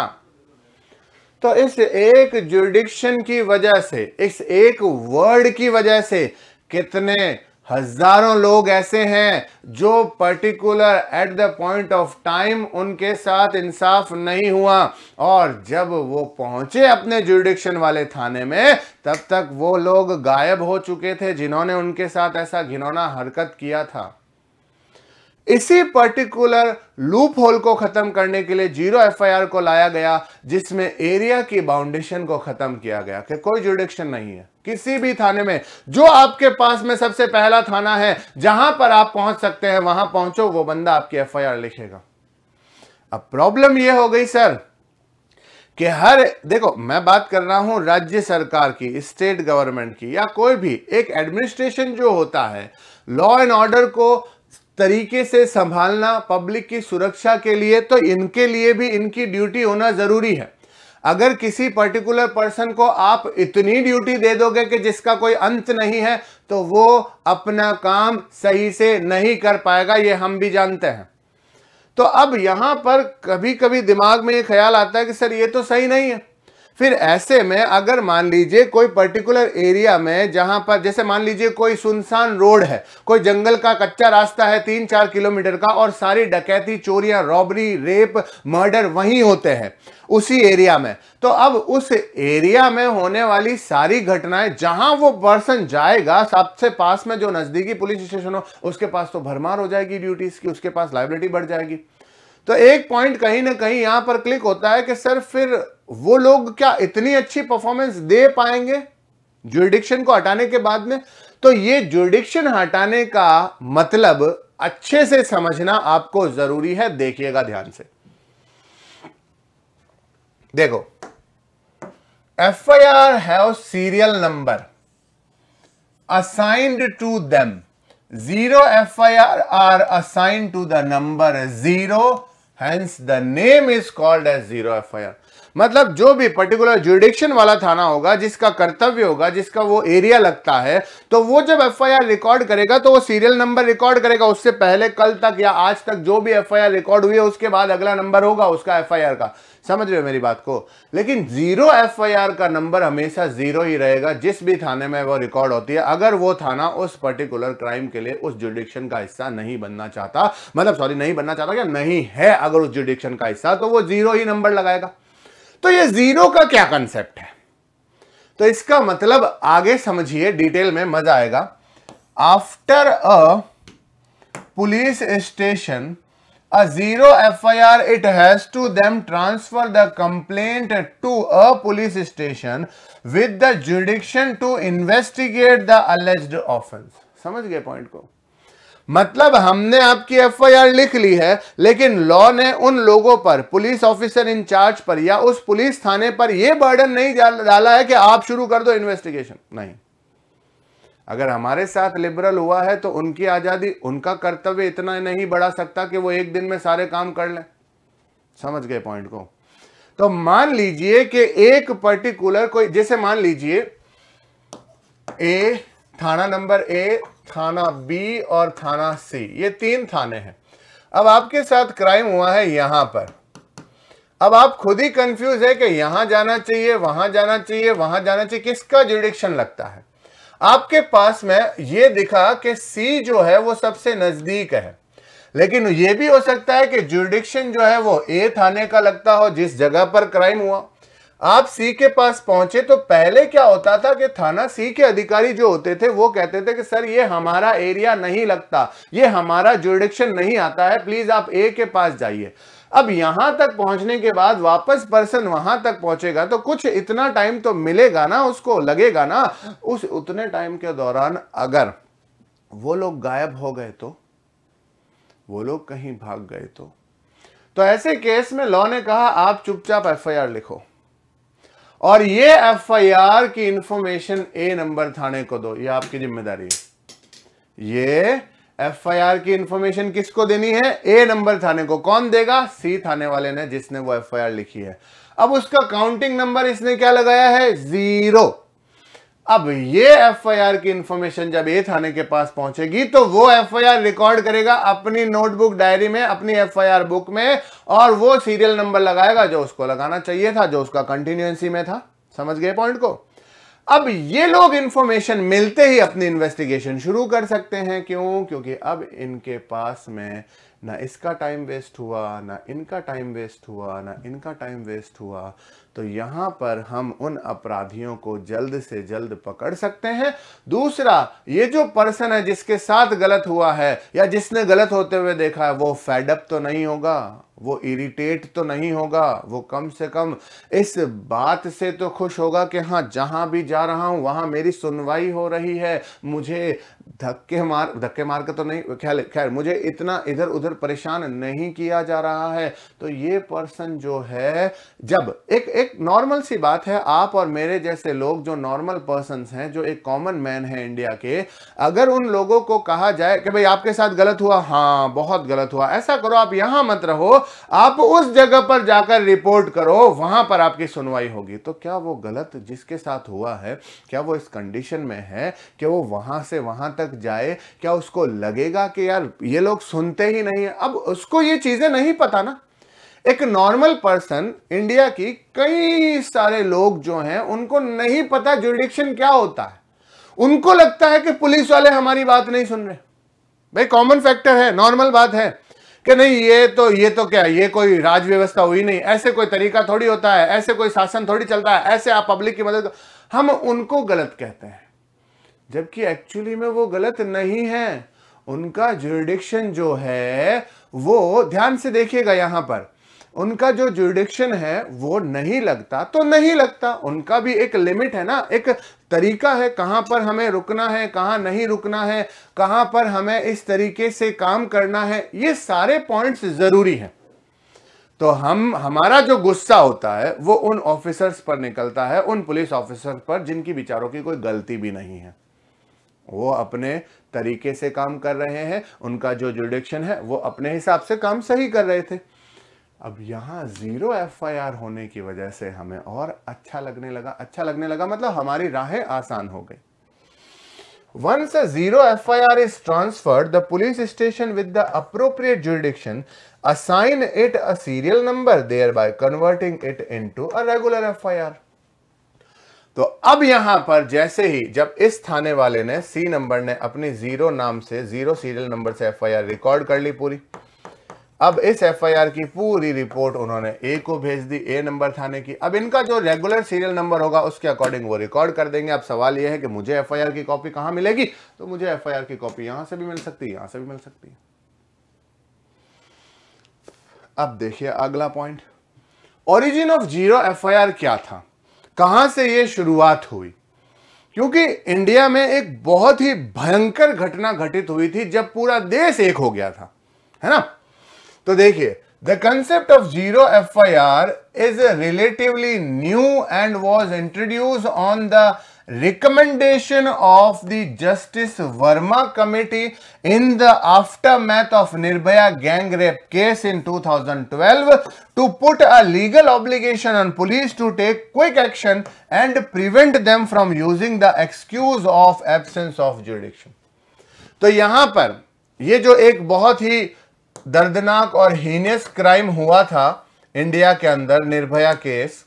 [SPEAKER 1] तो इस एक जुरिडिक्शन की वजह से, इस एक वर्ड की वजह से कितने हजारों लोग ऐसे हैं जो particular at the point of time उनके साथ इंसाफ नहीं हुआ, और जब वो पहुंचे अपने जुरिडिक्शन वाले थाने में तब तक वो लोग गायब हो चुके थे जिन्होंने उनके साथ ऐसा घिनौना हरकत किया था। इसी पर्टिकुलर लूप होल को खत्म करने के लिए जीरो एफआईआर को लाया गया, जिसमें एरिया की बाउंडेशन को खत्म किया गया कि कोई जुरिडिक्शन नहीं है किसी भी थाने में। जो आपके पास में सबसे पहला थाना है जहां पर आप पहुंच सकते हैं वहां पहुंचो, वो बंदा आपकी एफआईआर लिखेगा। अब प्रॉब्लम यह हो गई सर कि देखो मैं बात कर रहा हूं राज्य सरकार की, स्टेट गवर्नमेंट की, या कोई भी एक एडमिनिस्ट्रेशन जो होता है लॉ एंड ऑर्डर को तरीके से संभालना पब्लिक की सुरक्षा के लिए, तो इनके लिए भी इनकी ड्यूटी होना जरूरी है। अगर किसी पर्टिकुलर पर्सन को आप इतनी ड्यूटी दे दोगे कि जिसका कोई अंत नहीं है, तो वो अपना काम सही से नहीं कर पाएगा, ये हम भी जानते हैं। तो अब यहां पर कभी कभी दिमाग में ये ख्याल आता है कि सर ये तो सही नहीं है। फिर ऐसे में अगर मान लीजिए कोई पर्टिकुलर एरिया में, जहां पर जैसे मान लीजिए कोई सुनसान रोड है, कोई जंगल का कच्चा रास्ता है 3-4 किलोमीटर का, और सारी डकैती, चोरियां, रॉबरी, रेप, मर्डर वहीं होते हैं उसी एरिया में, तो अब उस एरिया में होने वाली सारी घटनाएं जहां वो पर्सन जाएगा, सबसे पास में जो नजदीकी पुलिस स्टेशन हो उसके पास तो भरमार हो जाएगी ड्यूटीज की, उसके पास लायबिलिटी बढ़ जाएगी। तो एक पॉइंट कहीं ना कहीं यहां पर क्लिक होता है कि सर फिर वो लोग क्या इतनी अच्छी परफॉर्मेंस दे पाएंगे जुरिडिक्शन को हटाने के बाद में? तो ये जुरिडिक्शन हटाने का मतलब अच्छे से समझना आपको जरूरी है। देखिएगा ध्यान से, देखो FIR have serial number assigned to them. Zero FIR are assigned to the number 0, hence the name is called as zero FIR। मतलब जो भी पर्टिकुलर जुरिडिक्शन वाला थाना होगा, जिसका कर्तव्य होगा, जिसका वो एरिया लगता है, तो वो जब एफआईआर रिकॉर्ड करेगा तो वो सीरियल नंबर रिकॉर्ड करेगा। उससे पहले कल तक या आज तक जो भी एफआईआर रिकॉर्ड हुई है उसके बाद अगला नंबर होगा उसका एफआईआर का। समझ रहे हो मेरी बात को? लेकिन जीरो एफआईआर का नंबर हमेशा जीरो ही रहेगा जिस भी थाने में वो रिकॉर्ड होती है, अगर वो थाना उस पर्टिकुलर क्राइम के लिए उस जुरिडिक्शन का हिस्सा नहीं बनना चाहता, मतलब सॉरी नहीं बनना चाहता क्या, नहीं है अगर उस जुरिडिक्शन का हिस्सा, तो वो जीरो ही नंबर लगाएगा। तो ये जीरो का क्या कंसेप्ट है? तो इसका मतलब आगे समझिए, डिटेल में मजा आएगा। After a police station a zero FIR, it has to them transfer the complaint to a police station with the jurisdiction to investigate the alleged offense। समझ गए पॉइंट को? मतलब हमने आपकी एफआईआर लिख ली है, लेकिन लॉ ने उन लोगों पर, पुलिस ऑफिसर इंचार्ज पर या उस पुलिस थाने पर यह बर्डन नहीं डाला है कि आप शुरू कर दो इन्वेस्टिगेशन। नहीं, अगर हमारे साथ लिबरल हुआ है तो उनकी आजादी, उनका कर्तव्य इतना नहीं बढ़ा सकता कि वो एक दिन में सारे काम कर लें। समझ गए पॉइंट को? तो मान लीजिए कि एक पर्टिकुलर कोई, जैसे मान लीजिए ए, थाना नंबर ए, थाना बी और थाना सी, ये 3 थाने हैं। अब आपके साथ क्राइम हुआ है यहां पर। अब आप खुद ही कंफ्यूज है कि यहां जाना चाहिए, वहां जाना चाहिए, वहां जाना चाहिए, किसका जुरिडिक्शन लगता है? आपके पास में ये दिखा कि सी जो है वो सबसे नजदीक है, लेकिन ये भी हो सकता है कि जुरिडिक्शन जो है वो ए थाने का लगता हो जिस जगह पर क्राइम हुआ। आप सी के पास पहुंचे तो पहले क्या होता था कि थाना सी के अधिकारी जो होते थे वो कहते थे कि सर ये हमारा एरिया नहीं लगता, ये हमारा जुरिडिक्शन नहीं आता है, प्लीज आप ए के पास जाइए। अब यहां तक पहुंचने के बाद वापस पर्सन वहां तक पहुंचेगा तो कुछ इतना टाइम तो मिलेगा ना, उसको लगेगा ना। उस उतने टाइम के दौरान अगर वो लोग गायब हो गए तो, वो लोग कहीं भाग गए तो ऐसे केस में लॉ ने कहा आप चुपचाप एफआईआर लिखो और ये एफआईआर की इंफॉर्मेशन ए नंबर थाने को दो, ये आपकी जिम्मेदारी है। ये एफआईआर की इंफॉर्मेशन किसको देनी है? ए नंबर थाने को। कौन देगा? सी थाने वाले ने, जिसने वो एफआईआर लिखी है। अब उसका काउंटिंग नंबर इसने क्या लगाया है? 0। अब ये एफआईआर की इंफॉर्मेशन जब ए थाने के पास पहुंचेगी तो वो एफआईआर रिकॉर्ड करेगा अपनी नोटबुक डायरी में, अपनी एफआईआर बुक में, और वो सीरियल नंबर लगाएगा जो उसको लगाना चाहिए था, जो उसका कंटिन्यूएंसी में था। समझ गए पॉइंट को? अब ये लोग इंफॉर्मेशन मिलते ही अपनी इन्वेस्टिगेशन शुरू कर सकते हैं। क्यों? क्योंकि अब इनके पास में ना इसका टाइम वेस्ट हुआ, ना इनका टाइम वेस्ट हुआ, ना इनका टाइम वेस्ट हुआ। तो यहां पर हम उन अपराधियों को जल्द से जल्द पकड़ सकते हैं। दूसरा, ये जो पर्सन है जिसके साथ गलत हुआ है या जिसने गलत होते हुए देखा है, वो फेडअप तो नहीं होगा, वो इरिटेट तो नहीं होगा, वो कम से कम इस बात से तो खुश होगा कि हाँ जहां भी जा रहा हूं वहां मेरी सुनवाई हो रही है, मुझे धक्के मार के तो नहीं, खैर मुझे इतना इधर उधर परेशान नहीं किया जा रहा है। तो ये पर्सन जो है, जब एक नॉर्मल सी बात है, आप और मेरे जैसे लोग जो नॉर्मल पर्सन्स हैं, जो एक कॉमन मैन है इंडिया के, अगर उन लोगों को कहा जाए कि भाई आपके साथ गलत हुआ, हाँ बहुत गलत हुआ, ऐसा करो, आप यहां मत रहो, आप उस जगह पर जाकर रिपोर्ट करो, वहां पर आपकी सुनवाई होगी। तो क्या वो गलत जिसके साथ हुआ है, क्या वो इस कंडीशन में है कि वो वहां से वहां तक जाए? क्या उसको लगेगा कि यार ये लोग सुनते ही नहीं है? अब उसको ये चीजें नहीं पता ना। एक नॉर्मल पर्सन, इंडिया की कई सारे लोग जो हैं उनको नहीं पता जुरिडिक्शन क्या होता है। उनको लगता है कि पुलिस वाले हमारी बात नहीं सुन रहे। भाई कॉमन फैक्टर है, नॉर्मल बात है कि नहीं ये तो क्या, ये कोई राज व्यवस्था हुई नहीं, ऐसे कोई तरीका थोड़ी होता है, ऐसे कोई शासन थोड़ी चलता है, ऐसे आप पब्लिक की मदद। हम उनको गलत कहते हैं, जबकि एक्चुअली में वो गलत नहीं है। उनका जुरिडिक्शन जो है वो, ध्यान से देखिएगा यहां पर, उनका जो जुरिडिक्शन है वो नहीं लगता तो नहीं लगता। उनका भी एक लिमिट है ना, एक तरीका है कहां पर हमें रुकना है, कहां नहीं रुकना है, कहां पर हमें इस तरीके से काम करना है। ये सारे पॉइंट्स जरूरी हैं। तो हमारा जो गुस्सा होता है वो उन ऑफिसर्स पर निकलता है, उन पुलिस ऑफिसर पर जिनकी बेचारों की कोई गलती भी नहीं है। वो अपने तरीके से काम कर रहे हैं, उनका जो जुरिडिक्शन है वो अपने हिसाब से काम सही कर रहे थे। अब यहां 0 FIR होने की वजह से हमें और अच्छा लगने लगा मतलब हमारी राहें आसान हो गई। Once a 0 FIR is transferred, the police station with the appropriate jurisdiction assign it a serial number, thereby converting it into a regular FIR. तो अब यहां पर जैसे ही जब इस थाने वाले ने सी नंबर ने अपनी 0 नाम से 0 सीरियल नंबर से FIR रिकॉर्ड कर ली पूरी, अब इस FIR की पूरी रिपोर्ट उन्होंने ए को भेज दी, ए नंबर थाने की। अब इनका जो रेगुलर सीरियल नंबर होगा उसके अकॉर्डिंग वो रिकॉर्ड कर देंगे। अब सवाल यह है कि मुझे FIR की कॉपी कहां मिलेगी? तो मुझे FIR की कॉपी यहां से भी मिल सकती है, यहां से भी मिल सकती है। अब देखिए अगला पॉइंट, ओरिजिन ऑफ 0 FIR क्या था, कहां से ये शुरुआत हुई? क्योंकि इंडिया में एक बहुत ही भयंकर घटना घटित हुई थी जब पूरा देश एक हो गया था, है ना? तो देखिए, the concept of 0 FIR is relatively new and was introduce on the recommendation of the Justice Verma Committee in the aftermath of Nirbhaya gang rape case in 2012 to put a legal obligation on police to take quick action and prevent them from using the excuse of absence of jurisdiction. तो यहां पर ये जो एक बहुत ही दर्दनाक और हीनियस क्राइम हुआ था इंडिया के अंदर, निर्भया केस,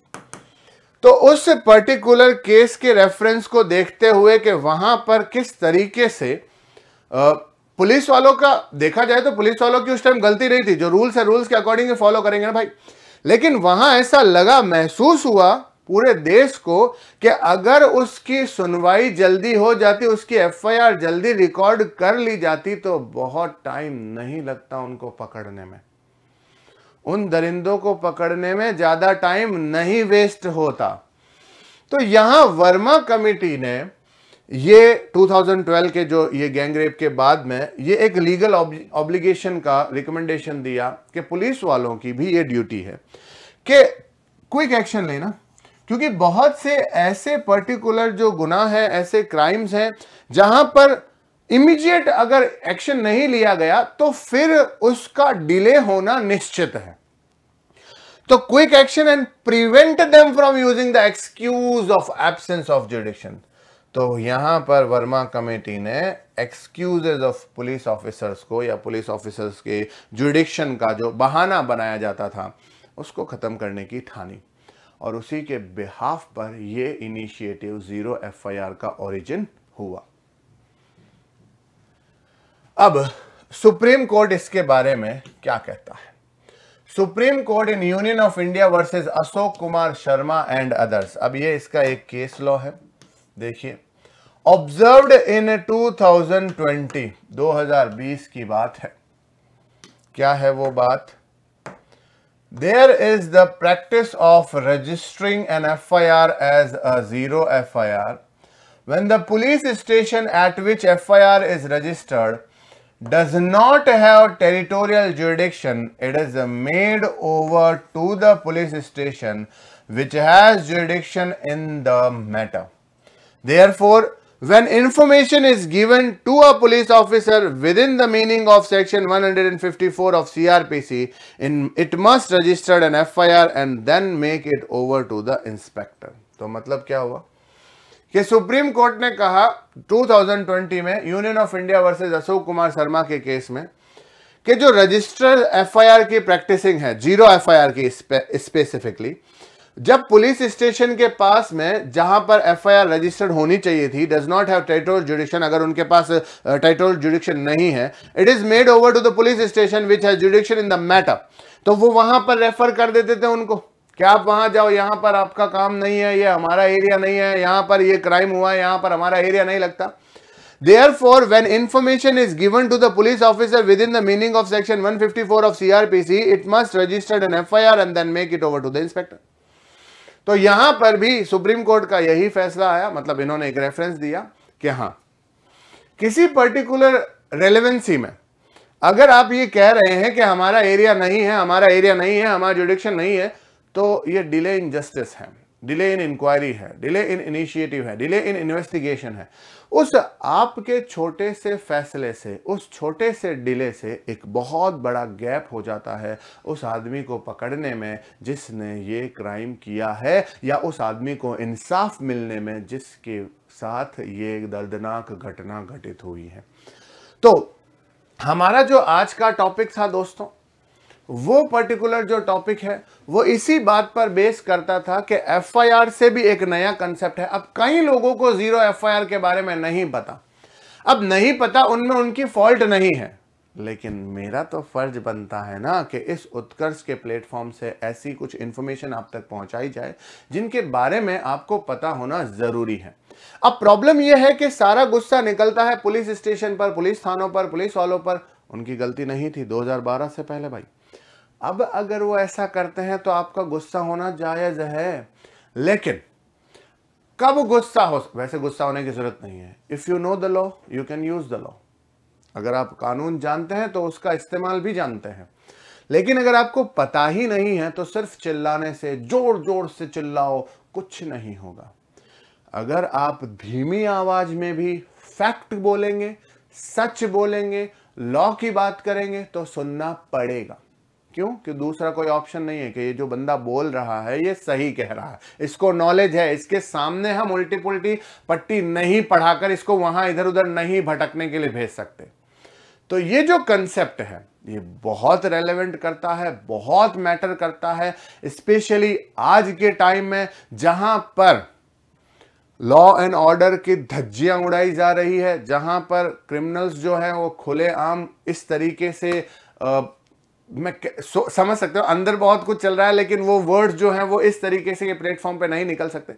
[SPEAKER 1] तो उस पर्टिकुलर केस के रेफरेंस को देखते हुए कि वहां पर किस तरीके से पुलिस वालों का देखा जाए तो पुलिस वालों की उस टाइम गलती नहीं थी, जो रूल्स है रूल्स के अकॉर्डिंग फॉलो करेंगे ना भाई, लेकिन वहां ऐसा लगा, महसूस हुआ पूरे देश को कि अगर उसकी सुनवाई जल्दी हो जाती, उसकी FIR जल्दी रिकॉर्ड कर ली जाती तो बहुत टाइम नहीं लगता उनको पकड़ने में, उन दरिंदों को पकड़ने में ज्यादा टाइम नहीं वेस्ट होता। तो यहां वर्मा कमेटी ने ये 2012 के जो ये गैंग रेप के बाद में ये एक लीगल ऑब्लिगेशन का रिकमेंडेशन दिया कि पुलिस वालों की भी ये ड्यूटी है कि क्विक एक्शन लेना, क्योंकि बहुत से ऐसे पर्टिकुलर जो गुनाह है, ऐसे क्राइम्स हैं जहां पर इमीडिएट अगर एक्शन नहीं लिया गया तो फिर उसका डिले होना निश्चित है। तो quick action and prevent them from using the excuse of absence of jurisdiction. तो यहां पर वर्मा कमेटी ने एक्सक्यूजेज ऑफ पुलिस ऑफिसर्स को या पुलिस ऑफिसर्स के जुरिडिक्शन का जो बहाना बनाया जाता था उसको खत्म करने की ठानी, और उसी के बिहाफ पर यह इनिशिएटिव 0 FIR का ओरिजिन हुआ। अब सुप्रीम कोर्ट इसके बारे में क्या कहता है? Supreme court in union of India versus Ashok Kumar Sharma and others, अब ये इसका एक केस लॉ है, देखिए, ऑब्जर्व्ड इन 2020 की बात है। क्या है वो बात? There is the practice of registering an FIR as a 0 FIR when the police station at which FIR is registered does not have territorial jurisdiction. It is made over to the police station which has jurisdiction in the matter. Therefore, when information is given to a police officer within the meaning of section 154 of CRPC, it must register an FIR and then make it over to the inspector. तो मतलब क्या हुआ कि सुप्रीम कोर्ट ने कहा 2020 में union of India versus Ashok Kumar Sharma के केस में कि जो रजिस्टर्ड FIR की प्रैक्टिसिंग है, 0 FIR की स्पेसिफिकली, जब पुलिस स्टेशन के पास में जहां पर FIR रजिस्टर्ड होनी चाहिए थी, does not have territorial jurisdiction, अगर उनके पास टेरिटोरियल जुरिडिक्शन नहीं है, it is made over to the police station which has jurisdiction in the matter, तो वो वहां पर रेफर कर देते थे उनको कि आप वहां जाओ, यहां पर आपका काम नहीं है, ये हमारा एरिया नहीं है, यहां पर ये क्राइम हुआ है, यहां पर हमारा एरिया नहीं लगता। Therefore, when information is given to the police officer within the meaning of section 154 of CRPC, it must register an FIR and then make it over to the inspector. तो यहां पर भी सुप्रीम कोर्ट का यही फैसला आया, मतलब इन्होंने एक रेफरेंस दिया कि हां, किसी पर्टिकुलर रेलेवेंसी में अगर आप ये कह रहे हैं कि हमारा एरिया नहीं है, हमारा एरिया नहीं है, हमारा जुरिडिक्शन नहीं है, तो ये डिले इन जस्टिस है। डिले इन इंक्वायरी है, डिले इन इनिशिएटिव है, डिले इन इन्वेस्टिगेशन है, उस आपके छोटे से फैसले से, उस छोटे से डिले से एक बहुत बड़ा गैप हो जाता है उस आदमी को पकड़ने में जिसने ये क्राइम किया है, या उस आदमी को इंसाफ मिलने में जिसके साथ ये दर्दनाक घटना घटित हुई है। तो हमारा जो आज का टॉपिक था दोस्तों, वो पर्टिकुलर जो टॉपिक है वो इसी बात पर बेस करता था कि एफआईआर से भी एक नया कंसेप्ट है। अब कई लोगों को जीरो एफआईआर के बारे में नहीं पता, अब नहीं पता उनमें उनकी फॉल्ट नहीं है, लेकिन मेरा तो फर्ज बनता है ना कि इस उत्कर्ष के प्लेटफॉर्म से ऐसी कुछ इंफॉर्मेशन आप तक पहुंचाई जाए जिनके बारे में आपको पता होना जरूरी है। अब प्रॉब्लम यह है कि सारा गुस्सा निकलता है पुलिस स्टेशन पर, पुलिस थानों पर, पुलिस वालों पर। उनकी गलती नहीं थी 2012 से पहले भाई। अब अगर वो ऐसा करते हैं तो आपका गुस्सा होना जायज है, लेकिन कब गुस्सा हो, वैसे गुस्सा होने की जरूरत नहीं है। If you know the law you can use the law. अगर आप कानून जानते हैं तो उसका इस्तेमाल भी जानते हैं, लेकिन अगर आपको पता ही नहीं है तो सिर्फ चिल्लाने से, जोर जोर से चिल्लाओ, कुछ नहीं होगा। अगर आप धीमी आवाज में भी फैक्ट बोलेंगे, सच बोलेंगे, लॉ की बात करेंगे तो सुनना पड़ेगा। क्यों? कि दूसरा कोई ऑप्शन नहीं है कि ये जो बंदा बोल रहा है ये सही कह रहा है, इसको नॉलेज है, इसके सामने हम उल्टी पुल्टी पट्टी नहीं पढ़ाकर इसको वहां इधर उधर नहीं भटकने के लिए भेज सकते। तो ये जो कंसेप्ट है ये बहुत रेलेवेंट करता है, बहुत मैटर करता है, स्पेशली आज के टाइम में जहां पर लॉ एंड ऑर्डर की धज्जियां उड़ाई जा रही है, जहां पर क्रिमिनल्स जो है वो खुलेआम इस तरीके से मैं समझ सकता हूं अंदर बहुत कुछ चल रहा है, लेकिन वो वर्ड्स जो हैं वो इस तरीके से ये प्लेटफॉर्म पे नहीं निकल सकते।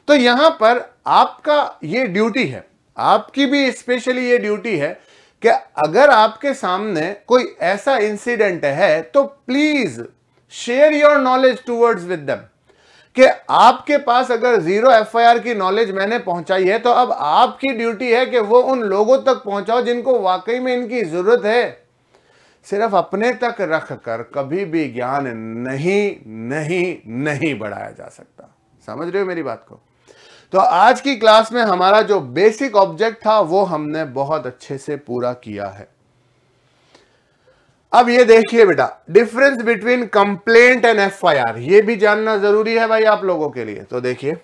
[SPEAKER 1] तो यहां पर आपका ये ड्यूटी है, आपकी भी स्पेशली ये ड्यूटी है कि अगर आपके सामने कोई ऐसा इंसिडेंट है तो please share your knowledge towards with them. कि आपके पास अगर जीरो एफआईआर की नॉलेज मैंने पहुंचाई है तो अब आपकी ड्यूटी है कि वो उन लोगों तक पहुंचाओ जिनको वाकई में इनकी जरूरत है। सिर्फ अपने तक रखकर कभी भी ज्ञान नहीं बढ़ाया जा सकता। समझ रहे हो मेरी बात को? तो आज की क्लास में हमारा जो बेसिक ऑब्जेक्ट था वो हमने बहुत अच्छे से पूरा किया है। अब ये देखिए बेटा, difference between complaint and FIR, ये भी जानना जरूरी है भाई आप लोगों के लिए। तो देखिए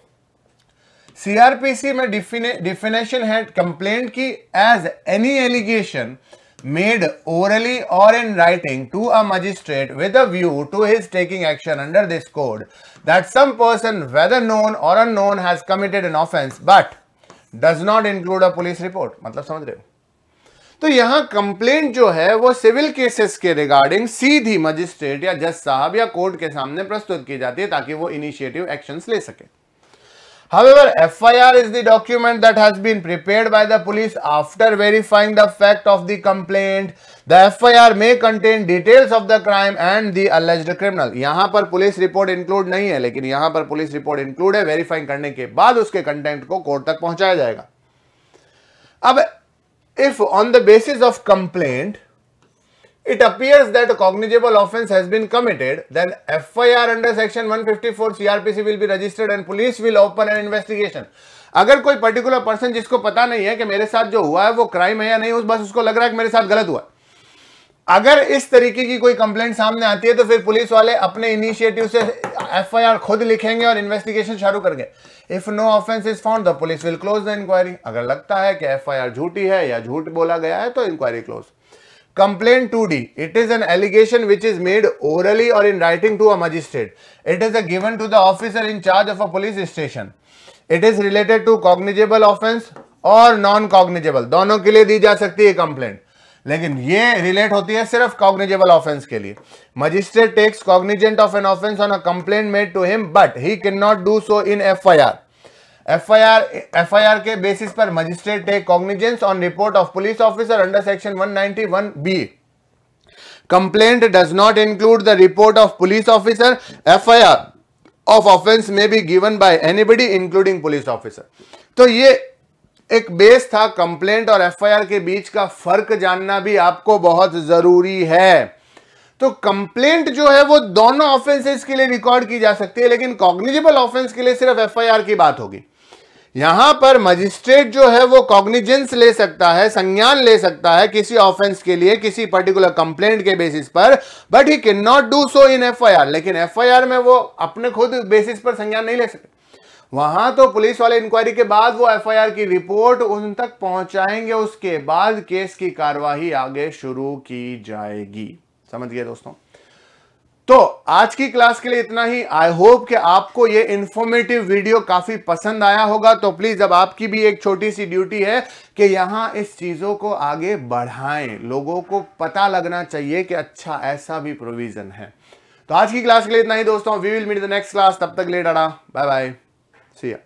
[SPEAKER 1] सीआरपीसी में डिफिनेशन है कंप्लेंट की as any allegation made orally or in writing to a magistrate with a view to his taking action under this code that some person whether known or unknown has committed an offense but does not include a police report। मतलब समझ रहे हो? तो यहां कंप्लेंट जो है वो सिविल केसेस के रिगार्डिंग सीधी मजिस्ट्रेट या जज साहब या कोर्ट के सामने प्रस्तुत की जाती है ताकि वो इनिशिएटिव एक्शंस ले सके। However, FIR is the document that has been prepared by the police after verifying the fact of the complaint. The FIR may contain details of the crime and the alleged criminal। यहां पर पुलिस रिपोर्ट इंक्लूड नहीं है, लेकिन यहां पर पुलिस रिपोर्ट इंक्लूड है। वेरीफाइंग करने के बाद उसके कंटेंट को कोर्ट तक पहुंचाया जाएगा। अब if on the basis of complaint it appears that a cognizable offense has been committed, then FIR under section 154 CRPC will be registered and police will open an investigation। अगर कोई पर्टिकुलर पर्सन जिसको पता नहीं है कि मेरे साथ जो हुआ है वो क्राइम है या नहीं, बस उसको लग रहा है कि मेरे साथ गलत हुआ, अगर इस तरीके की कोई कंप्लेंट सामने आती है तो फिर पुलिस वाले अपने इनिशिएटिव से FIR खुद लिखेंगे और इन्वेस्टिगेशन शुरू करेंगे। If no offence is found the police will close the inquiry. अगर लगता है कि FIR झूठी है या झूठ बोला गया है तो inquiry close. Complaint 2D, it is an allegation which is made orally or in writing to a magistrate. It is given to the officer in charge of a police station. It is related to cognizable offense और non-cognizable, दोनों के लिए दी जा सकती है कंप्लेंट, लेकिन ये रिलेट होती है सिर्फ कॉग्निजेबल ऑफेंस के लिए। Magistrate takes cognizant of an offence on a complaint made to him but he can not do so in FIR। FIR के बेसिस पर magistrate take cognizance on report of police officer under section 191B। Complaint does not include the report of police officer. FIR of offence में be given by anybody including police officer. तो ये एक बेस था। कंप्लेंट और FIR के बीच का फर्क जानना भी आपको बहुत जरूरी है। तो कंप्लेंट जो है वो दोनों ऑफेंसेस के लिए रिकॉर्ड की जा सकती है, लेकिन कॉग्निजेबल ऑफेंस के लिए सिर्फ एफआईआर की बात होगी। यहां पर मजिस्ट्रेट जो है वो कॉग्निजेंस ले सकता है, संज्ञान ले सकता है किसी ऑफेंस के लिए किसी पर्टिकुलर कंप्लेंट के बेसिस पर, but he can not do so in FIR. लेकिन एफआईआर में वो अपने खुद बेसिस पर संज्ञान नहीं ले सकते। वहां तो पुलिस वाले इंक्वायरी के बाद वो एफआईआर की रिपोर्ट उन तक पहुंचाएंगे, उसके बाद केस की कार्यवाही आगे शुरू की जाएगी। समझ गए दोस्तों? तो आज की क्लास के लिए इतना ही। आई होप कि आपको ये इंफॉर्मेटिव वीडियो काफी पसंद आया होगा। तो प्लीज अब आपकी भी एक छोटी सी ड्यूटी है कि यहां इस चीजों को आगे बढ़ाएं, लोगों को पता लगना चाहिए कि अच्छा ऐसा भी प्रोविजन है। तो आज की क्लास के लिए इतना ही दोस्तों। We will meet the next class. तब तक ले टाटा, बाय बाय, सी या।